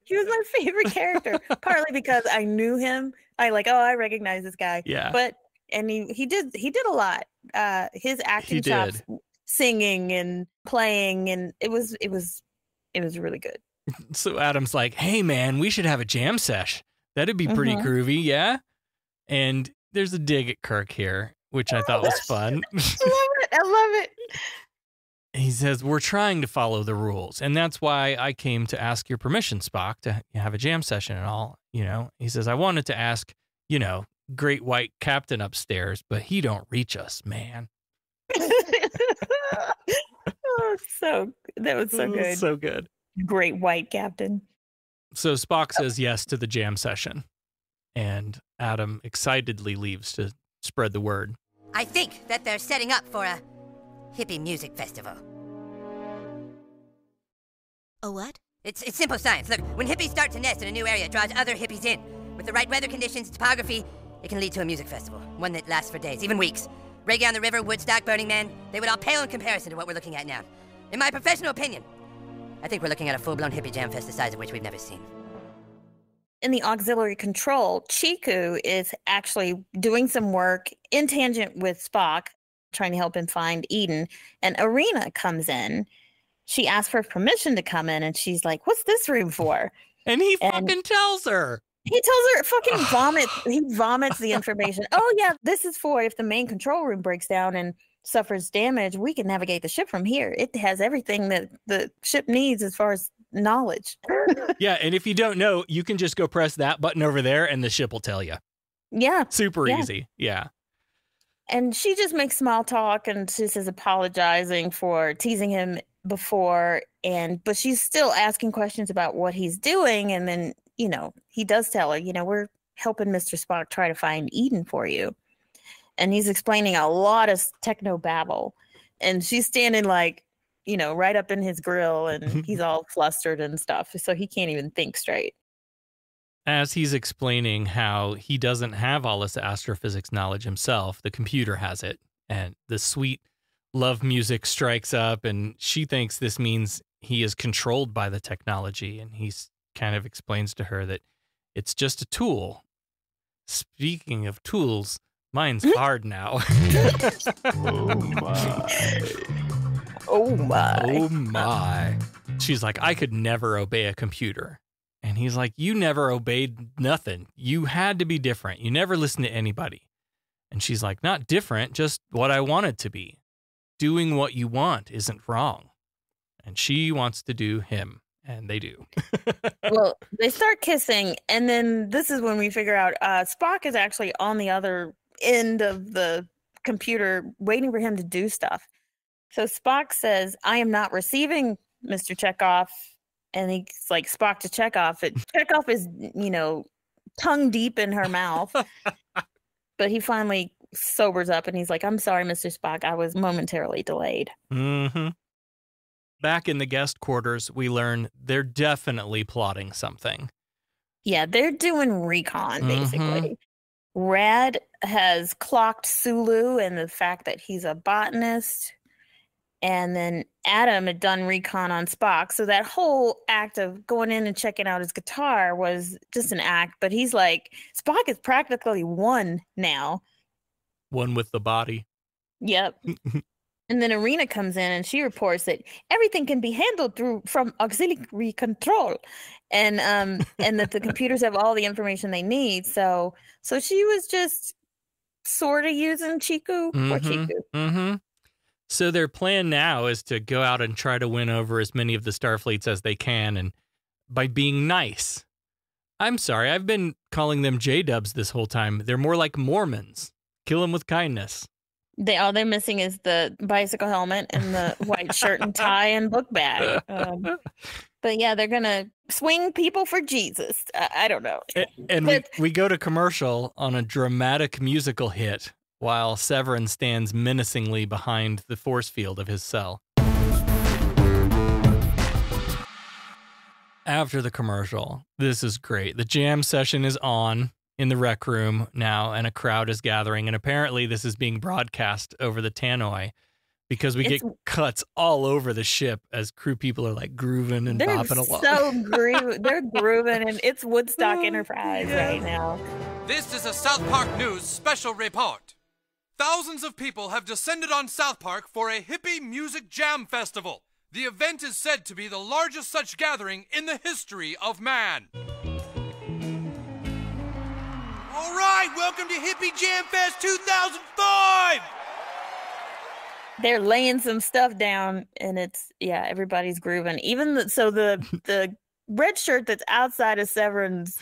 He was my favorite character, partly because I knew him. I recognize this guy. Yeah. But he did a lot. His acting chops, singing and playing, and it was really good. So Adam's like, hey man, we should have a jam sesh. That'd be pretty groovy, yeah? And there's a dig at Kirk here, which I thought was fun. I love it. He says, we're trying to follow the rules, and that's why I came to ask your permission, Spock, to have a jam session and all. He says, I wanted to ask, great white captain upstairs, but he don't reach us, man. That was so good. So good. Great white captain. So Spock says yes to the jam session, and Adam excitedly leaves to spread the word. I think that they're setting up for a hippie music festival. A what? It's simple science. Look, when hippies start to nest in a new area, it draws other hippies in. With the right weather conditions, topography, it can lead to a music festival. One that lasts for days, even weeks. Reggae on the River, Woodstock, Burning Man, they would all pale in comparison to what we're looking at now. In my professional opinion, I think we're looking at a full-blown hippie jam fest the size of which we've never seen. In the auxiliary control, Chiku is actually doing some work in tangent with Spock, trying to help him find Eden. And Arena comes in. She asks for permission to come in, and she's like, what's this room for? And he fucking tells her. He tells her, fucking vomits. He vomits the information. Oh, yeah, this is for if the main control room breaks down and suffers damage, we can navigate the ship from here. It has everything that the ship needs as far as knowledge. Yeah, and if you don't know, you can just go press that button over there and the ship will tell you. Yeah. Super easy. Yeah. And she just makes small talk, and she says apologizing for teasing him before, but she's still asking questions about what he's doing. And then, he does tell her, we're helping Mr. Spock try to find Eden for you. And he's explaining a lot of techno babble. And she's standing right up in his grill, and he's all flustered and stuff. So he can't even think straight. As he's explaining how he doesn't have all this astrophysics knowledge himself, the computer has it. And the sweet love music strikes up, and she thinks this means he is controlled by the technology. And he kind of explains to her that it's just a tool. Speaking of tools, mine's hard now. Oh my. Oh my. Oh my. She's like, I could never obey a computer. And he's like, you never obeyed nothing. You had to be different. You never listened to anybody. And she's like, not different, just what I wanted to be. Doing what you want isn't wrong. And she wants to do him. And they do. Well, they start kissing. And then this is when we figure out Spock is actually on the other end of the computer waiting for him to do stuff. So Spock says, I am not receiving Mr. Chekhov. And he's like, Spock to Chekhov. Chekhov is, tongue deep in her mouth. But he finally sobers up and he's like, I'm sorry, Mr. Spock. I was momentarily delayed. Mm-hmm. Back in the guest quarters, we learn they're definitely plotting something. Yeah, they're doing recon, basically. Rad has clocked Sulu and the fact that he's a botanist. And then Adam had done recon on Spock. So that whole act of going in and checking out his guitar was just an act. But he's like, Spock is practically one now. One with the body. Yep. And then Arena comes in and she reports that everything can be handled from auxiliary control. And that the computers have all the information they need. So she was just sort of using Chiku for Chiku. Mm-hmm. So their plan now is to go out and try to win over as many of the Starfleets as they can, and by being nice. I'm sorry, I've been calling them J-dubs this whole time. They're more like Mormons. Kill them with kindness. All they're missing is the bicycle helmet and the white shirt and tie and book bag. But yeah, they're going to swing people for Jesus. I don't know. And we go to commercial on a dramatic musical hit, while Severin stands menacingly behind the force field of his cell. After the commercial, this is great. The jam session is on in the rec room now, and a crowd is gathering, and apparently this is being broadcast over the tannoy because we get cuts all over the ship as crew people are like grooving and bopping along. They're grooving, and it's Woodstock Enterprise right now. This is a South Park News special report. Thousands of people have descended on South Park for a hippie music jam festival. The event is said to be the largest such gathering in the history of man. All right, welcome to Hippie Jam Fest 2005! They're laying some stuff down, and everybody's grooving. Even the red shirt that's outside of Severin's,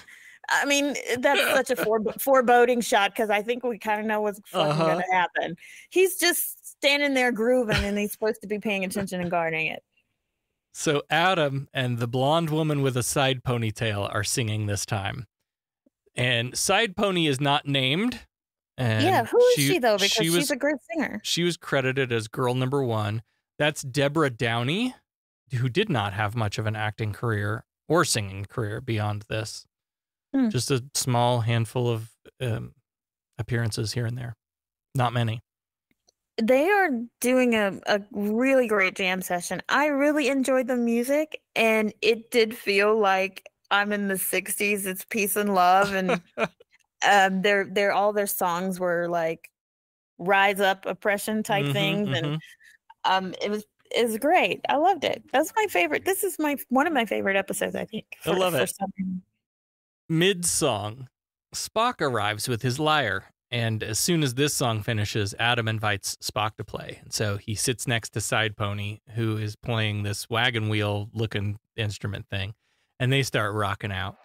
I mean, that's such a foreboding shot because I think we kind of know what's fucking going to happen. He's just standing there grooving, and he's supposed to be paying attention and guarding it. So Adam and the blonde woman with a side ponytail are singing this time. And side pony is not named. And yeah, who is she though? Because she's a great singer. She was credited as girl number 1. That's Deborah Downey, who did not have much of an acting career or singing career beyond this. Just a small handful of appearances here and there. Not many. They are doing a really great jam session. I really enjoyed the music, and it did feel like I'm in the 60s. It's peace and love, and all their songs were like rise up oppression type things, and it was great. I loved it. That's my favorite. This is one of my favorite episodes, I think. I love it. Mid-song, Spock arrives with his lyre. And as soon as this song finishes, Adam invites Spock to play. And so he sits next to Side Pony, who is playing this wagon wheel looking instrument thing. And they start rocking out.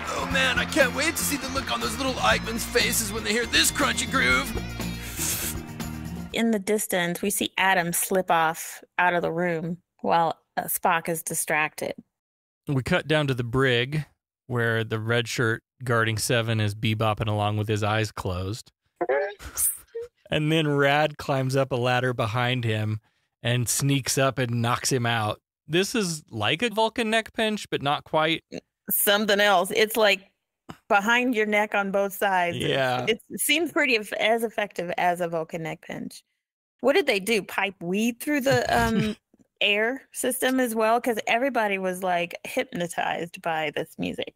Oh man, I can't wait to see the look on those little Eichmann's faces when they hear this crunchy groove. In the distance, we see Adam slip off out of the room while Spock is distracted. We cut down to the brig where the red shirt guarding Seven is bebopping along with his eyes closed. And then Rad climbs up a ladder behind him and sneaks up and knocks him out. This is like a Vulcan neck pinch, but not quite. Something else. It's like behind your neck on both sides. Yeah. It seems pretty as effective as a Vulcan neck pinch. What did they do? Pipe weed through the air system as well? Because everybody was like hypnotized by this music.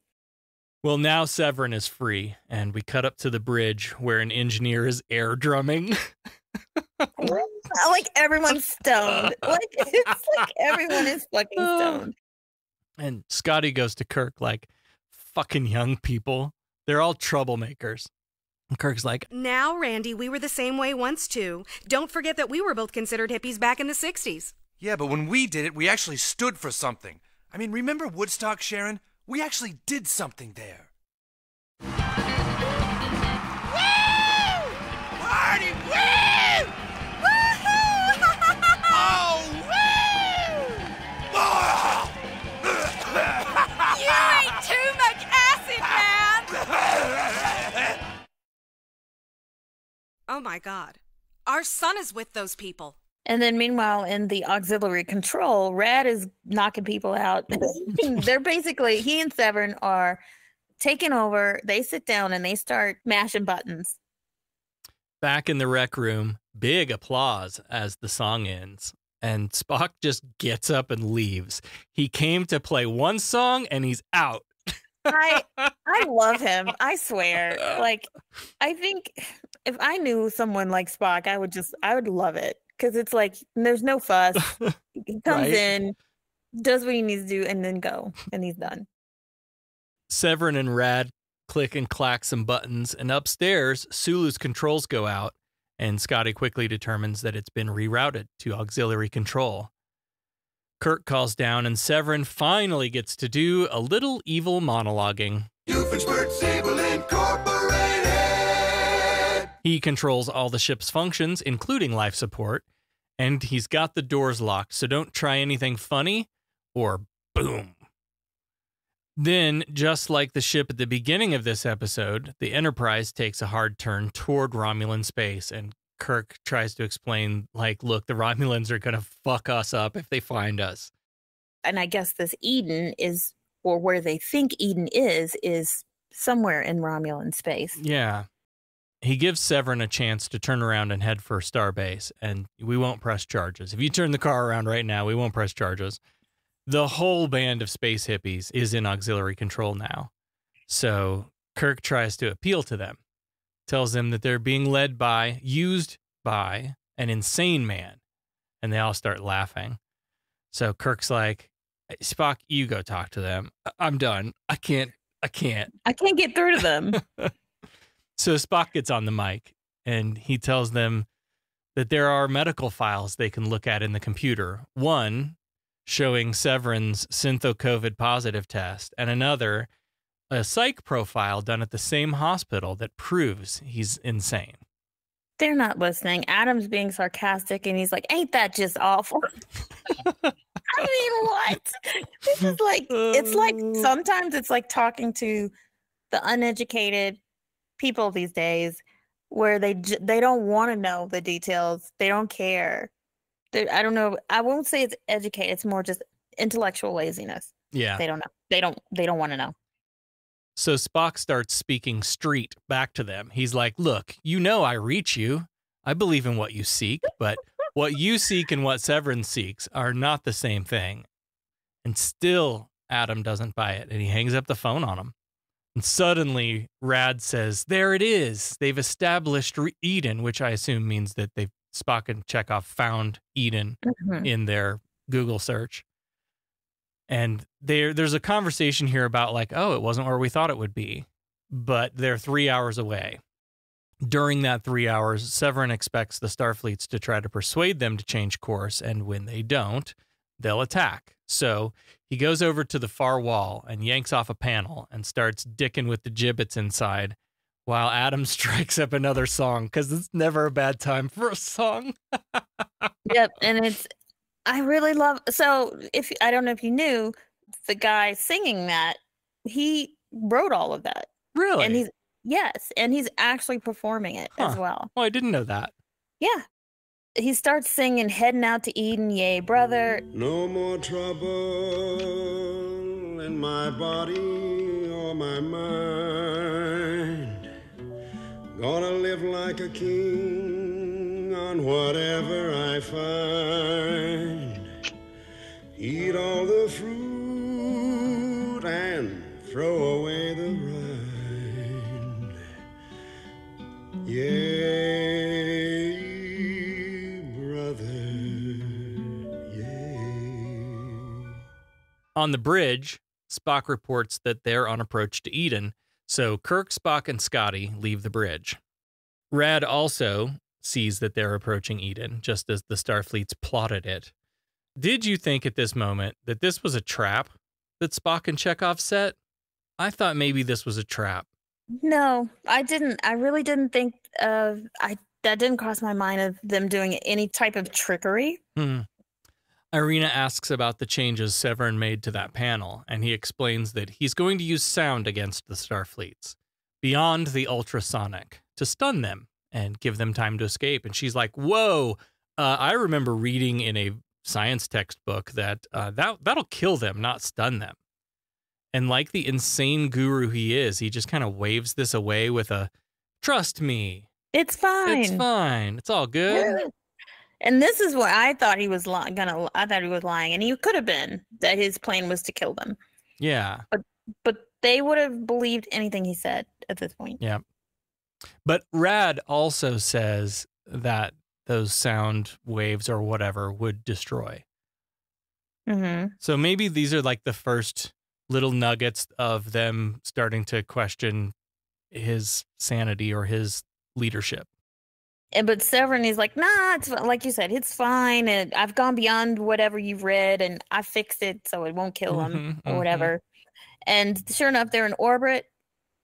Well, now Severin is free, and we cut up to the bridge where an engineer is air drumming. Like everyone's stoned. It's like everyone is fucking stoned. And Scotty goes to Kirk like, fucking young people. They're all troublemakers. And Kirk's like, now, Randy, we were the same way once, too. Don't forget that we were both considered hippies back in the 60s. Yeah, but when we did it, we actually stood for something. I mean, remember Woodstock, Sharon? We actually did something there. Woo! Party! Woo! Woohoo! Oh, woo! You ate too much acid, man! Oh my God. Our son is with those people. And then meanwhile, in the auxiliary control, Rad is knocking people out. They're basically, he and Severin are taking over. They sit down and they start mashing buttons. Back in the rec room, big applause as the song ends. And Spock just gets up and leaves. He came to play one song and he's out. I love him. I swear. Like, I think if I knew someone like Spock, I would love it. Because it's like, there's no fuss. He comes in, does what he needs to do, and then go. And he's done. Severin and Rad click and clack some buttons. And upstairs, Sulu's controls go out. And Scotty quickly determines that it's been rerouted to auxiliary control. Kirk calls down, and Severin finally gets to do a little evil monologuing. Doofenshmirtz Evil Incorporated! He controls all the ship's functions, including life support, and he's got the doors locked, so don't try anything funny, or boom. Then, just like the ship at the beginning of this episode, the Enterprise takes a hard turn toward Romulan space, and Kirk tries to explain, like, look, the Romulans are going to fuck us up if they find us. And I guess this Eden is, or where they think Eden is somewhere in Romulan space. Yeah. He gives Severin a chance to turn around and head for Starbase, and we won't press charges. If you turn the car around right now, we won't press charges. The whole band of space hippies is in auxiliary control now. So Kirk tries to appeal to them, tells them that they're being used by an insane man, and they all start laughing. So Kirk's like, Spock, you go talk to them. I'm done. I can't get through to them. So Spock gets on the mic, and he tells them that there are medical files they can look at in the computer. One showing Severin's syntho-COVID positive test, and another, a psych profile done at the same hospital that proves he's insane. They're not listening. Adam's being sarcastic, and he's like, "Ain't that just awful?" I mean, what? This is like, it's like sometimes it's like talking to the uneducated people these days, where they don't want to know the details. They don't care. I don't know. I won't say it's educated. It's more just intellectual laziness. Yeah. They don't know. They don't want to know. So Spock starts speaking street back to them. He's like, look, you know I reach you. I believe in what you seek, but what you seek and what Severin seeks are not the same thing. And still, Adam doesn't buy it, and he hangs up the phone on him. And suddenly, Rad says, there it is. They've established Eden, which I assume means that Spock and Chekhov found Eden in their Google search. And there's a conversation here about like, oh, it wasn't where we thought it would be, but they're 3 hours away. During that 3 hours, Severin expects the Starfleets to try to persuade them to change course, and when they don't, they'll attack. So he goes over to the far wall and yanks off a panel and starts dicking with the gibbets inside while Adam strikes up another song, because it's never a bad time for a song. Yep, and I really love, so I don't know if you knew, the guy singing that, he wrote all of that. Really? And he's actually performing it as well. Well, I didn't know that. Yeah. He starts singing Heading Out to Eden, Yay, Brother. No more trouble in my body or my mind. Gonna live like a king on whatever I find. Eat all the fruit and throw away the rind. Yay, brother, yay. On the bridge, Spock reports that they're on approach to Eden, so Kirk, Spock, and Scotty leave the bridge. Rad also sees that they're approaching Eden, just as the Starfleets plotted it. Did you think at this moment that this was a trap that Spock and Chekhov set? I thought maybe this was a trap. No, I didn't. I really didn't think that didn't cross my mind of them doing any type of trickery. Irina asks about the changes Severin made to that panel, and he explains that he's going to use sound against the Starfleets, beyond the ultrasonic, to stun them and give them time to escape. And she's like, whoa, I remember reading in a science textbook that that'll kill them, not stun them. And like the insane guru he is, he just kind of waves this away with a, trust me. It's fine. It's fine. It's all good. Yeah. And this is what I thought he was I thought he was lying, and he could have been, that his plan was to kill them. Yeah. But they would have believed anything he said at this point. Yeah. But Rad also says that those sound waves or whatever would destroy. So maybe these are like the first little nuggets of them starting to question his sanity or his leadership. But Severin is like, nah, it's like you said, it's fine. And I've gone beyond whatever you've read, and I fixed it so it won't kill him or whatever. And sure enough, they're in orbit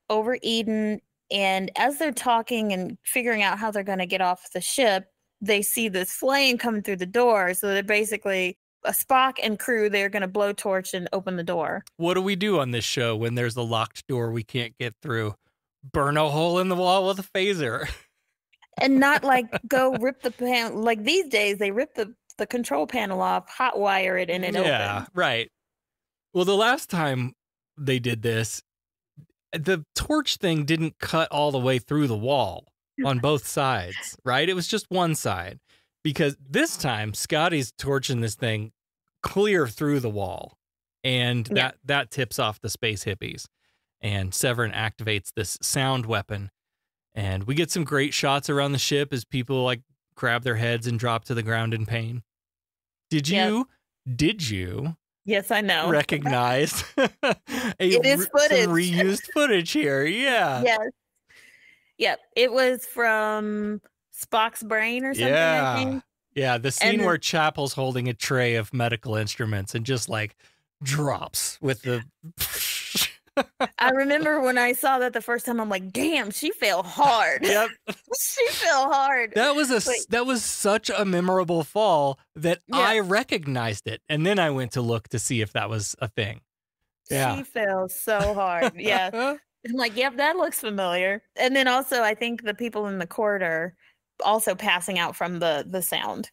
over Eden. And as they're talking and figuring out how they're going to get off the ship, they see this flame coming through the door. So they're basically a Spock and crew. They're going to blowtorch and open the door. What do we do on this show when there's a locked door we can't get through? Burn a hole in the wall with a phaser. And not like go rip the panel. Like these days, they rip the control panel off, hot wire it, and it opens. Yeah, right. Well, the last time they did this, the torch thing didn't cut all the way through the wall on both sides, right? It was just one side. Because this time, Scotty's torching this thing clear through the wall. And that tips off the Space Hippies. And Severin activates this sound weapon. And we get some great shots around the ship as people like grab their heads and drop to the ground in pain. Did you Yes, I know. recognize it is footage. some reused footage here? Yeah. Yes. Yep. It was from Spock's brain or something, I think. Yeah, the scene where Chapel's holding a tray of medical instruments and just like drops with the I remember when I saw that the first time, I'm like, damn, she fell hard. Yep. She fell hard. That was such a memorable fall that I recognized it. And then I went to look to see if that was a thing. Yeah. She fell so hard. Yeah. I'm like, yep, that looks familiar. And then also, I think the people in the corridor also passing out from the sound.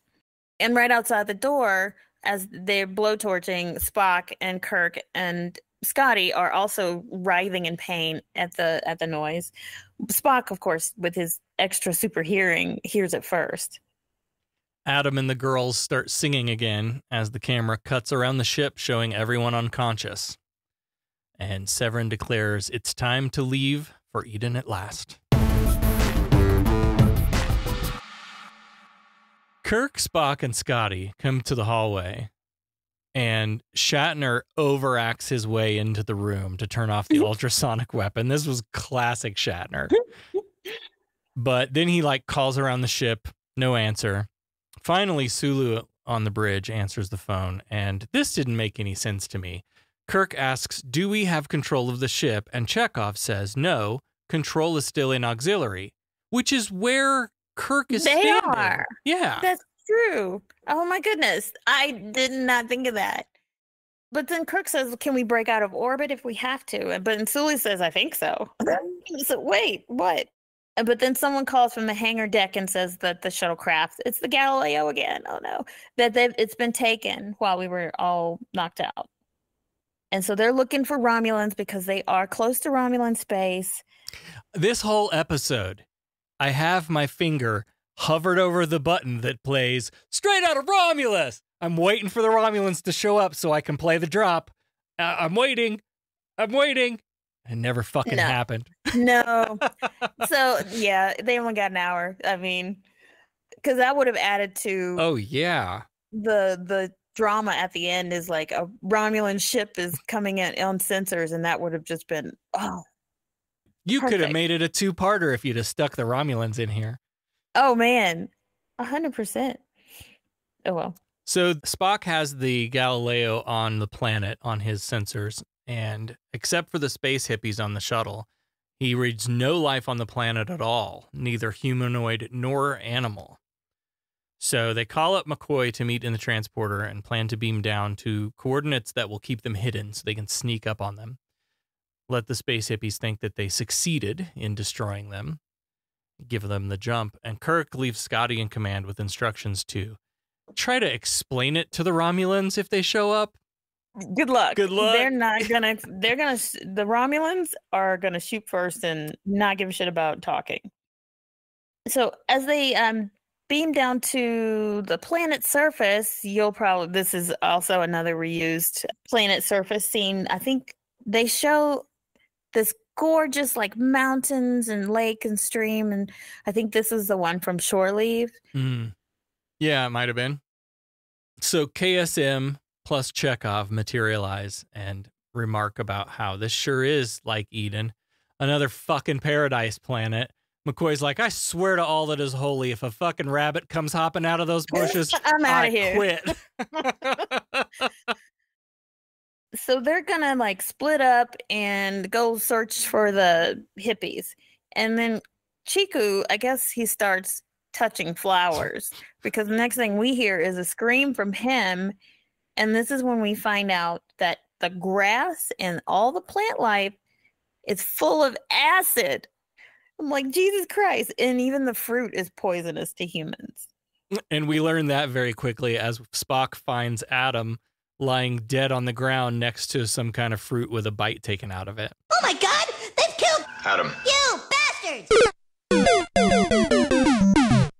And right outside the door, as they're blowtorching, Spock and Kirk and Scotty are also writhing in pain at the noise. Spock, of course, with his extra super hearing, hears it first. Adam and the girls start singing again as the camera cuts around the ship, showing everyone unconscious. And Severin declares it's time to leave for Eden at last. Kirk, Spock, and Scotty come to the hallway, and Shatner overacts his way into the room to turn off the ultrasonic weapon. This was classic Shatner. But then he calls around the ship, no answer. Finally, Sulu on the bridge answers the phone, and this didn't make any sense to me. Kirk asks, do we have control of the ship? And Chekhov says, no, control is still in auxiliary, which is where Kirk is standing. They are. Yeah. That's true. Oh my goodness. I did not think of that. But then Kirk says, can we break out of orbit if we have to? But Sulu says, I think so. So wait, what? But then someone calls from the hangar deck and says that the shuttlecraft, it's the Galileo again. Oh no. That it's been taken while we were all knocked out. And so they're looking for Romulans because they are close to Romulan space. This whole episode, I have my finger hovered over the button that plays Straight Out of Romulus. I'm waiting for the Romulans to show up so I can play the drop. I'm waiting. It never fucking happened. No. So, yeah, they only got an hour. I mean, because that would have added to... Oh, yeah. The drama at the end is like a Romulan ship is coming in on sensors, and that would have just been, You perfect. Could have made it a two-parter if you'd have stuck the Romulans in here. Oh, man. 100%. Oh, well. So Spock has the Galileo on the planet on his sensors, and except for the space hippies on the shuttle, he reads no life on the planet at all, neither humanoid nor animal. So they call up McCoy to meet in the transporter and plan to beam down to coordinates that will keep them hidden so they can sneak up on them. Let the space hippies think that they succeeded in destroying them, give them the jump, and Kirk leaves Scotty in command with instructions to try to explain it to the Romulans if they show up. Good luck. Good luck. The Romulans are gonna shoot first and not give a shit about talking. So as they beam down to the planet's surface, this is also another reused planet surface scene. I think they show this gorgeous mountains and lake and stream, and I think this is the one from Shore Leave. Yeah, it might have been. So KSM plus Chekhov materialize and remark about how this sure is like Eden, another fucking paradise planet. McCoy's like, I swear to all that is holy, if a fucking rabbit comes hopping out of those bushes, I'm out of here. Quit. So they're gonna split up and go search for the hippies. And then Chiku, I guess he starts touching flowers because the next thing we hear is a scream from him. And this is when we find out that the grass and all the plant life is full of acid. I'm like, Jesus Christ. And even the fruit is poisonous to humans. And we learn that very quickly as Spock finds Adam lying dead on the ground next to some kind of fruit with a bite taken out of it. Oh my God! They've killed Adam. You bastards!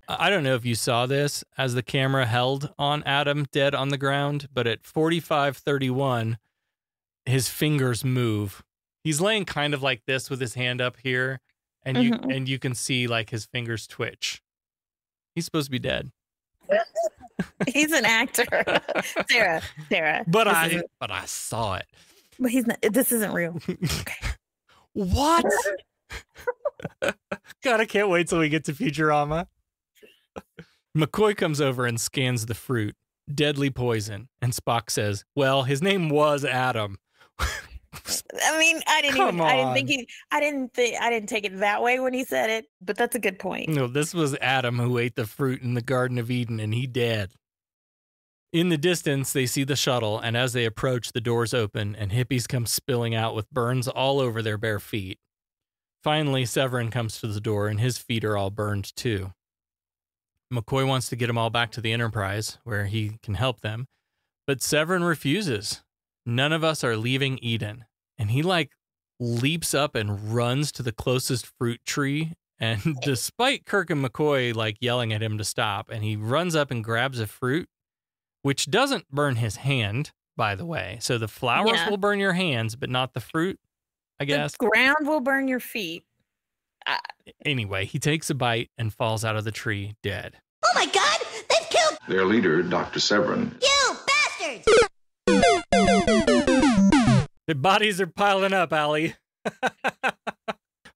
I don't know if you saw this as the camera held on Adam dead on the ground, but at 45:31, his fingers move. He's laying kind of like this with his hand up here, and you can see his fingers twitch. He's supposed to be dead. He's an actor. Sarah. But I saw it. But he's not. This isn't real. Okay. What? God, I can't wait till we get to Futurama. McCoy comes over and scans the fruit. Deadly poison. And Spock says, well, his name was Adam. I mean, I didn't take it that way when he said it, but that's a good point. No, this was Adam who ate the fruit in the Garden of Eden, and he dead. In the distance, they see the shuttle, and as they approach, the doors open, and hippies come spilling out with burns all over their bare feet. Finally, Severin comes to the door, and his feet are all burned too. McCoy wants to get them all back to the Enterprise, where he can help them, but Severin refuses. None of us are leaving Eden. And he, leaps up and runs to the closest fruit tree, and despite Kirk and McCoy, yelling at him to stop, and he runs up and grabs a fruit, which doesn't burn his hand, by the way. So the flowers will burn your hands, but not the fruit, I guess. The ground will burn your feet. Anyway, he takes a bite and falls out of the tree dead. Oh my God! They've killed Their leader, Dr. Severin. you, bastards! The bodies are piling up, Allie.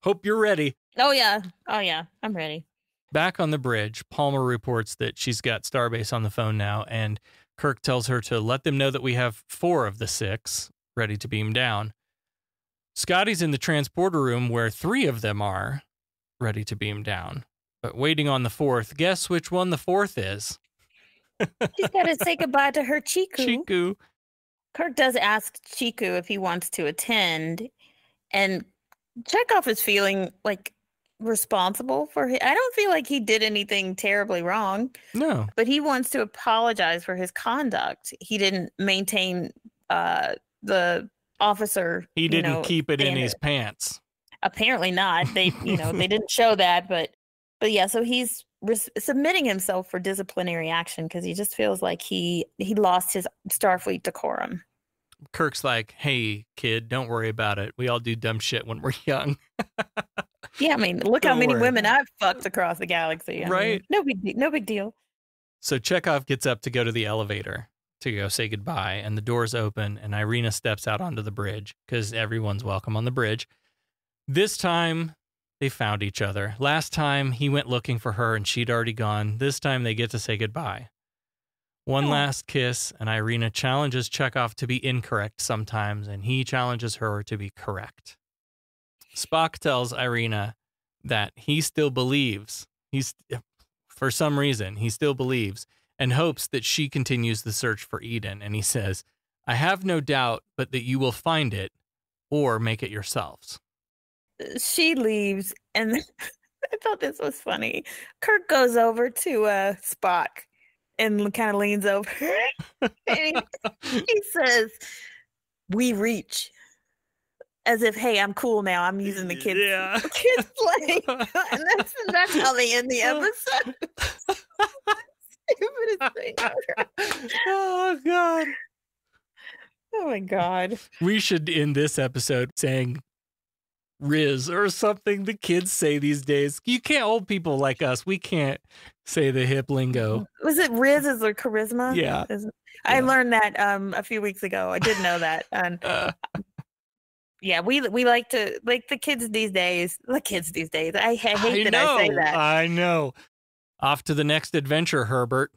Hope you're ready. Oh, yeah. I'm ready. Back on the bridge, Palmer reports that she's got Starbase on the phone now, and Kirk tells her to let them know that we have 4 of the 6 ready to beam down. Scotty's in the transporter room where 3 of them are ready to beam down. But waiting on the 4th, guess which one the 4th is? She's got to say goodbye to her Chiku. Chiku. Kirk does ask Chiku if he wants to attend, and Chekhov is feeling responsible for it. I don't feel like he did anything terribly wrong. No. But he wants to apologize for his conduct. He didn't maintain the officer. He didn't keep it in his pants. Apparently not. They, they didn't show that, but yeah, so he's submitting himself for disciplinary action because he just feels like he lost his Starfleet decorum. Kirk's like, hey, kid, don't worry about it. We all do dumb shit when we're young. Yeah, I mean, look how many women I've fucked across the galaxy. Right? No big deal. So Chekhov gets up to go to the elevator to go say goodbye, and the doors open, and Irina steps out onto the bridge because everyone's welcome on the bridge. This time, they found each other. Last time, he went looking for her, and she'd already gone. This time, they get to say goodbye. One last kiss, and Irina challenges Chekhov to be incorrect sometimes, and he challenges her to be correct. Spock tells Irina that he still believes, for some reason, he still believes, and hopes that she continues the search for Eden. And he says, I have no doubt but that you will find it or make it yourselves. She leaves, and I thought this was funny. Kirk goes over to Spock and kind of leans over. And he says, we reach. As if, hey, I'm cool now. I'm using the kids' slang. And that's how they end the episode. Stupidest thing ever. Oh, God. Oh, my God. We should end this episode saying Riz or something the kids say these days. You can't, old people like us, we can't say the hip lingo. Was it Riz as their charisma? Yeah. I learned that a few weeks ago. I did know that. And yeah, we like to, the kids these days. I hate that I say that. I know. Off to the next adventure, Herbert.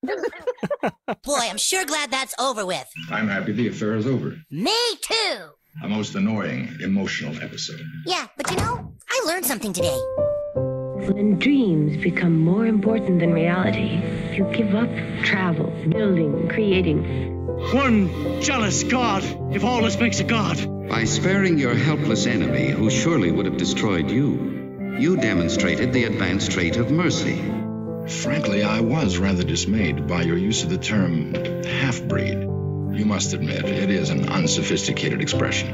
Boy, I'm sure glad that's over with. I'm happy the affair is over. Me too. A most annoying, emotional episode. Yeah, but I learned something today. When dreams become more important than reality, you give up travel, building, creating. One jealous god, if all this makes a god. By sparing your helpless enemy, who surely would have destroyed you, you demonstrated the advanced trait of mercy. Frankly, I was rather dismayed by your use of the term half-breed. You must admit, it is an unsophisticated expression.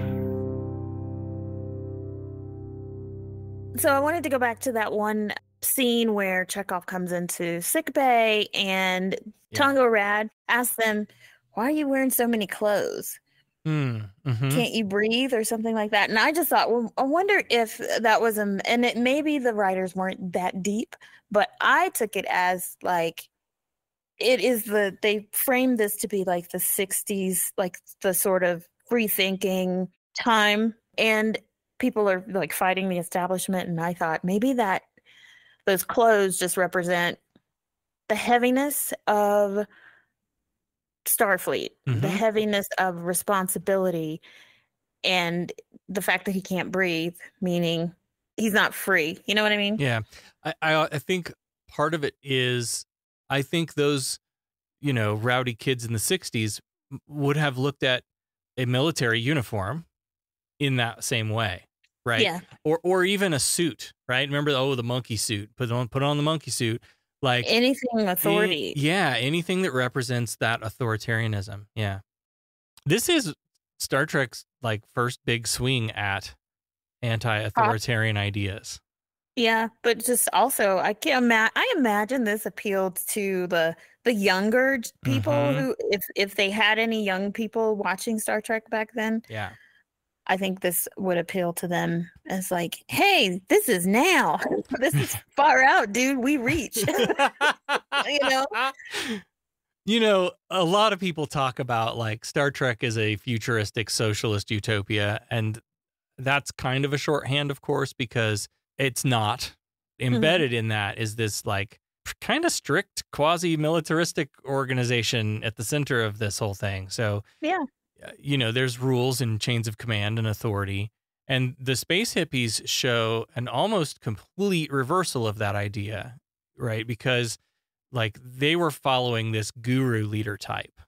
So I wanted to go back to that one scene where Chekhov comes into sickbay and Tongo Rad asks them, why are you wearing so many clothes? Mm-hmm. Can't you breathe or something like that? And I just thought, well, I wonder if that was and it maybe the writers weren't that deep, but I took it as they framed this to be like the 60s, like the sort of free thinking time, and people are fighting the establishment. And I thought maybe that those clothes just represent the heaviness of Starfleet, the heaviness of responsibility, and the fact that he can't breathe, meaning he's not free. You know what I mean? Yeah. I think part of it is, I think those, rowdy kids in the 60s would have looked at a military uniform in that same way, right? Yeah. Or even a suit, right? Remember, the monkey suit. Put on the monkey suit. Like anything authority. Anything that represents that authoritarianism. Yeah. This is Star Trek's first big swing at anti-authoritarian ideas. Yeah, but just also, I imagine this appealed to the younger people who, if they had any young people watching Star Trek back then. Yeah. I think this would appeal to them as hey, this is now. This is far out, dude. We reach. A lot of people talk about Star Trek is a futuristic socialist utopia, and that's kind of a shorthand, of course, because it's not. Embedded in that is this kind of strict quasi-militaristic organization at the center of this whole thing. So yeah. There's rules and chains of command and authority. And the Space Hippies show an almost complete reversal of that idea, right? Because they were following this guru leader type.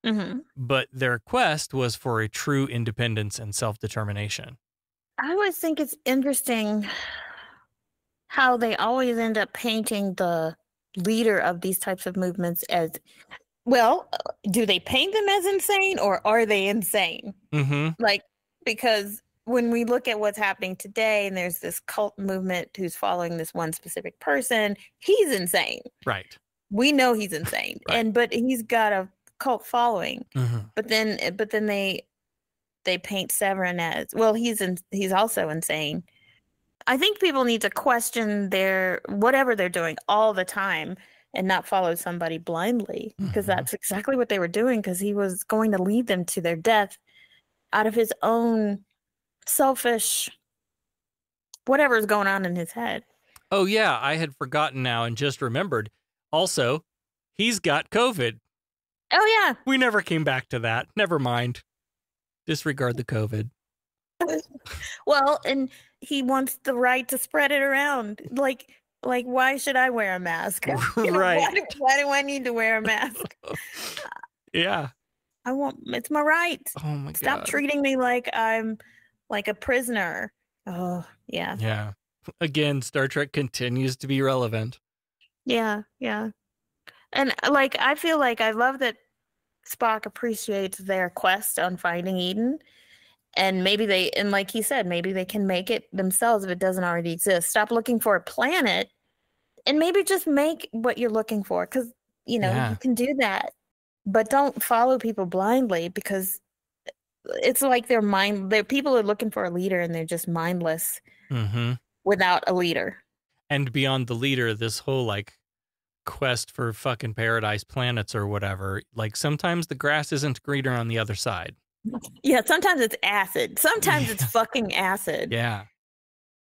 Mm-hmm. But their quest was for a true independence and self-determination. I always think it's interesting how they always end up painting the leader of these types of movements as, well, do they paint them as insane or are they insane? Mm-hmm. Because when we look at what's happening today and there's this cult movement who's following this one specific person, he's insane. Right. We know he's insane. Right. But he's got a cult following. Mm-hmm. But then they paint Severin as, well, he's also insane. I think people need to question whatever they're doing all the time and not follow somebody blindly, because that's exactly what they were doing, because he was going to lead them to their death out of his own selfish whatever's going on in his head. Oh, yeah. I had forgotten now and just remembered. Also, he's got COVID. Oh, yeah. We never came back to that. Never mind. Disregard the COVID. Well, and he wants the right to spread it around. Why should I wear a mask? Right. Why do I need to wear a mask? Yeah. It's my right. Oh my God. Stop treating me like I'm like a prisoner. Oh, yeah. Yeah. Again, Star Trek continues to be relevant. Yeah, yeah. And I feel I love that Spock appreciates their quest on finding Eden. And maybe like he said, maybe they can make it themselves if it doesn't already exist. Stop looking for a planet and maybe just make what you're looking for. Because, you can do that. But don't follow people blindly, because it's their people are looking for a leader and they're just mindless without a leader. And beyond the leader, this whole quest for fucking paradise planets or whatever, sometimes the grass isn't greener on the other side. Yeah, sometimes it's acid. Sometimes it's fucking acid. Yeah.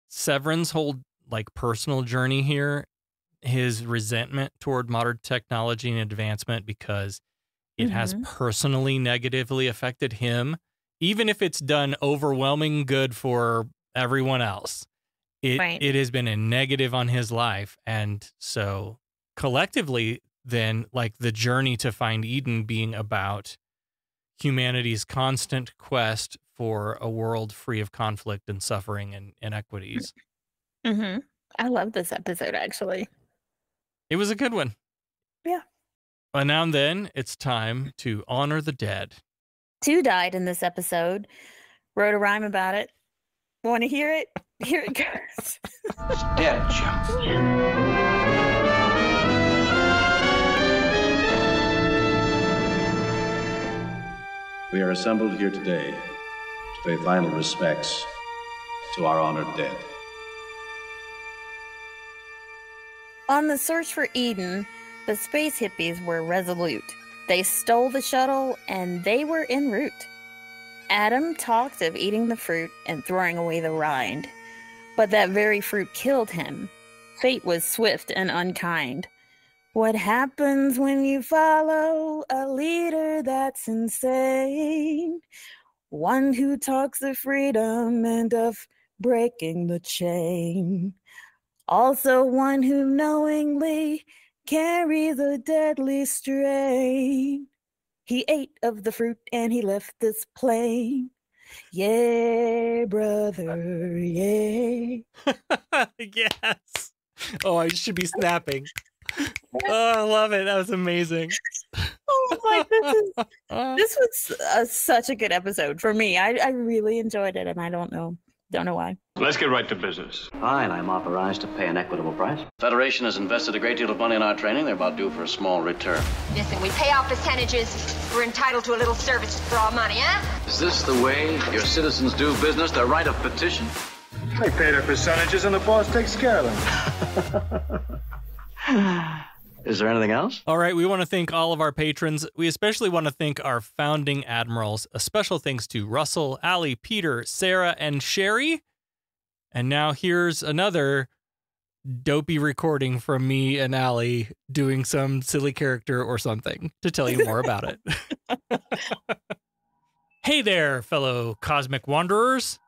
Severin's whole personal journey here, his resentment toward modern technology and advancement because it has personally negatively affected him, even if it's done overwhelming good for everyone else. It has been a negative on his life. And so collectively, then, the journey to find Eden being about humanity's constant quest for a world free of conflict and suffering and inequities. Mm-hmm. I love this episode, actually. It was a good one. Yeah. And now and then, it's time to honor the dead. 2 died in this episode. Wrote a rhyme about it. Want to hear it? Here it goes. Dead jump. We are assembled here today to pay final respects to our honored dead. On the search for Eden, the Space Hippies were resolute. They stole the shuttle and they were en route. Adam talked of eating the fruit and throwing away the rind, but that very fruit killed him. Fate was swift and unkind. What happens when you follow a leader that's insane? one who talks of freedom and of breaking the chain. Also one who knowingly carries a deadly strain. He ate of the fruit and he left this plane. Yeah, brother, yeah. Yes. Oh, I should be snapping. Oh, I love it. That was amazing. Oh my, this was such a good episode for me. I really enjoyed it, and I don't know why. Let's get right to business. Fine, I'm authorized to pay an equitable price. Federation has invested a great deal of money in our training. They're about due for a small return. Listen, we pay off percentages. We're entitled to a little service for our money, huh? Is this the way your citizens do business? Their right of petition? They pay their percentages and the boss takes care of them. Is there anything else? All right, we want to thank all of our patrons. We especially want to thank our founding admirals. A special thanks to Russell, Allie, Peter, Sarah, and Sherry. And now here's another dopey recording from me and Allie doing some silly character or something to tell you more about it. Hey there, fellow cosmic wanderers.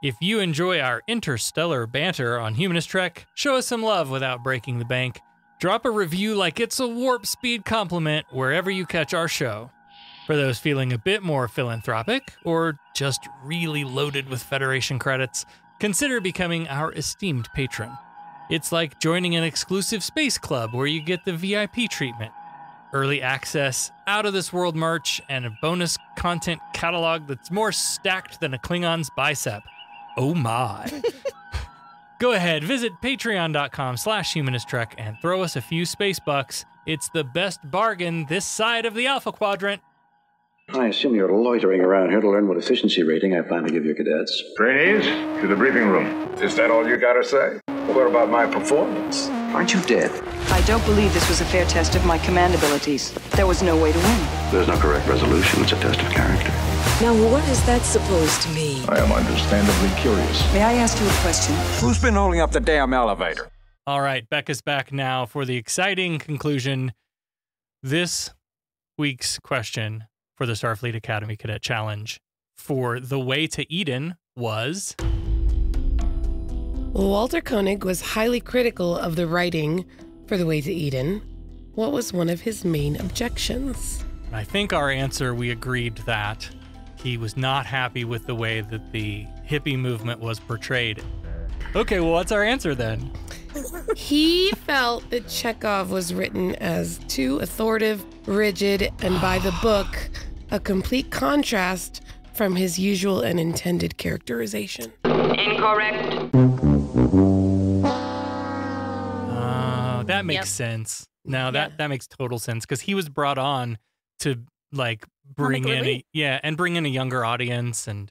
If you enjoy our interstellar banter on Humanist Trek, show us some love without breaking the bank. Drop a review like it's a warp speed compliment wherever you catch our show. For those feeling a bit more philanthropic, or just really loaded with Federation credits, consider becoming our esteemed patron. It's like joining an exclusive space club where you get the VIP treatment, early access, out-of-this-world merch, and a bonus content catalog that's more stacked than a Klingon's bicep. Oh my. Go ahead, visit patreon.com/humanisttrek and throw us a few space bucks. It's the best bargain this side of the Alpha Quadrant. I assume you're loitering around here to learn what efficiency rating I plan to give your cadets. Trainees, to the briefing room. Is that all you gotta say? What about my performance? Aren't you dead? I don't believe this was a fair test of my command abilities. There was no way to win. There's no correct resolution. It's a test of character. Now, what is that supposed to mean? I am understandably curious. May I ask you a question? Who's been holding up the damn elevator? All right, Becca's back now for the exciting conclusion. This week's question for the Starfleet Academy Cadet Challenge for The Way to Eden was... Walter Koenig was highly critical of the writing for The Way to Eden. What was one of his main objections? I think our answer, we agreed that he was not happy with the way that the hippie movement was portrayed. Okay, well, what's our answer then? He felt that Chekhov was written as too authoritative, rigid, and by the book, a complete contrast from his usual and intended characterization. Incorrect. That makes sense. No, that makes total sense because he was brought on to like bring in a younger audience and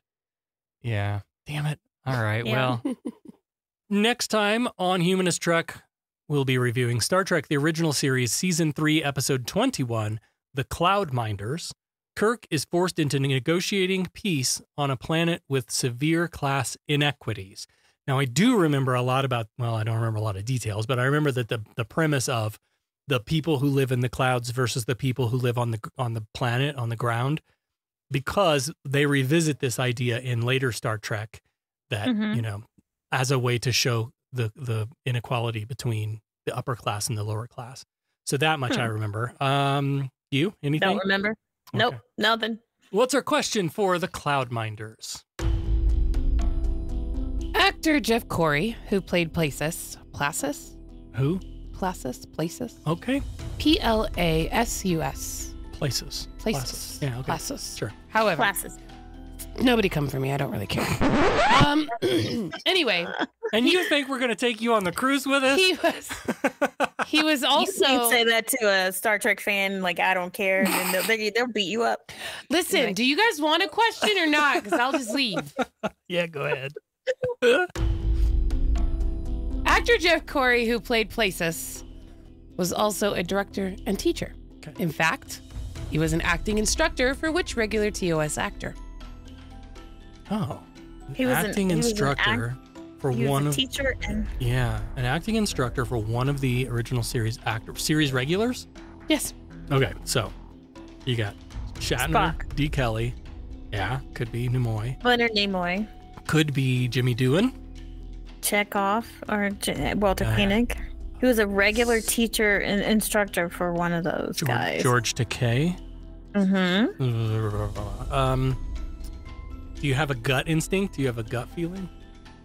damn it. All right, well, next time on Humanist Trek, we'll be reviewing Star Trek, the original series, Season 3, Episode 21, The Cloudminders. Kirk is forced into negotiating peace on a planet with severe class inequities. Now, I do remember a lot about, well, I don't remember a lot of details, but I remember that the premise of the people who live in the clouds versus the people who live on the planet, on the ground, because they revisit this idea in later Star Trek that, you know, as a way to show the inequality between the upper class and the lower class. So that much I remember. You, anything? Don't remember. Okay. Nope, nothing. What's our question for the Cloudminders? Actor Jeff Corey, who played Placis. Who? Placis. Okay. Plasus. Placis. Yeah, okay. Placis. Sure. However, Placis. Nobody come for me. I don't really care. Anyway. And you think we're going to take you on the cruise with us? He was also... You say that to a Star Trek fan, like, I don't care, and they'll beat you up. Listen, anyway. Do you guys want a question or not? Because I'll just leave. Yeah, go ahead. Actor Jeff Corey, who played Placis, was also a director and teacher. Okay. In fact, he was an acting instructor for which regular TOS actor? Oh, he was an acting instructor for one of teacher and an acting instructor for one of the original series regulars. Yes. Okay, so you got Shatner, Spock. D. Kelly, Yeah, could be Nimoy. Leonard Nimoy. Could be Jimmy Doohan. Chekhov or Walter Koenig. He was a regular teacher and instructor for one of those guys. George Takei. Do you have a gut instinct? Do you have a gut feeling?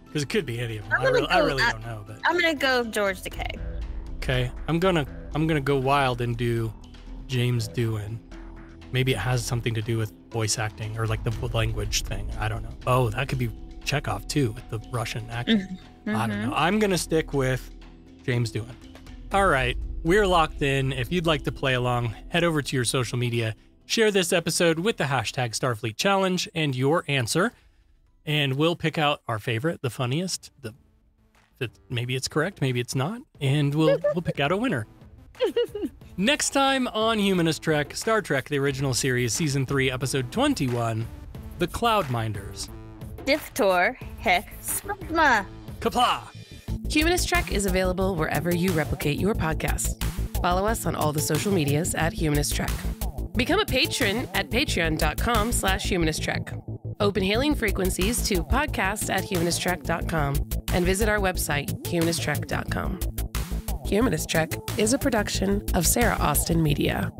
Because it could be any of them. I really don't know. But I'm gonna go George Takei. Okay, I'm gonna go wild and do James Doohan. Maybe it has something to do with voice acting or like the language thing. I don't know. Oh, that could be Chekhov too with the Russian accent. I don't know. I'm gonna stick with James Doohan. All right, we're locked in. If you'd like to play along, head over to your social media, share this episode with the hashtag Starfleet Challenge and your answer, and we'll pick out our favorite, the funniest. Maybe it's correct, maybe it's not, and we'll pick out a winner. Next time on Humanist Trek, Star Trek: The Original Series, Season 3, Episode 21, The Cloudminders. Diftor Hech Smugma. Kapla! Humanist Trek is available wherever you replicate your podcasts. Follow us on all the social medias at Humanist Trek. Become a patron at patreon.com/humanisttrek. Open hailing frequencies to podcast@humanisttrek.com and visit our website, humanisttrek.com. Humanist Trek is a production of Sarah Austin Media.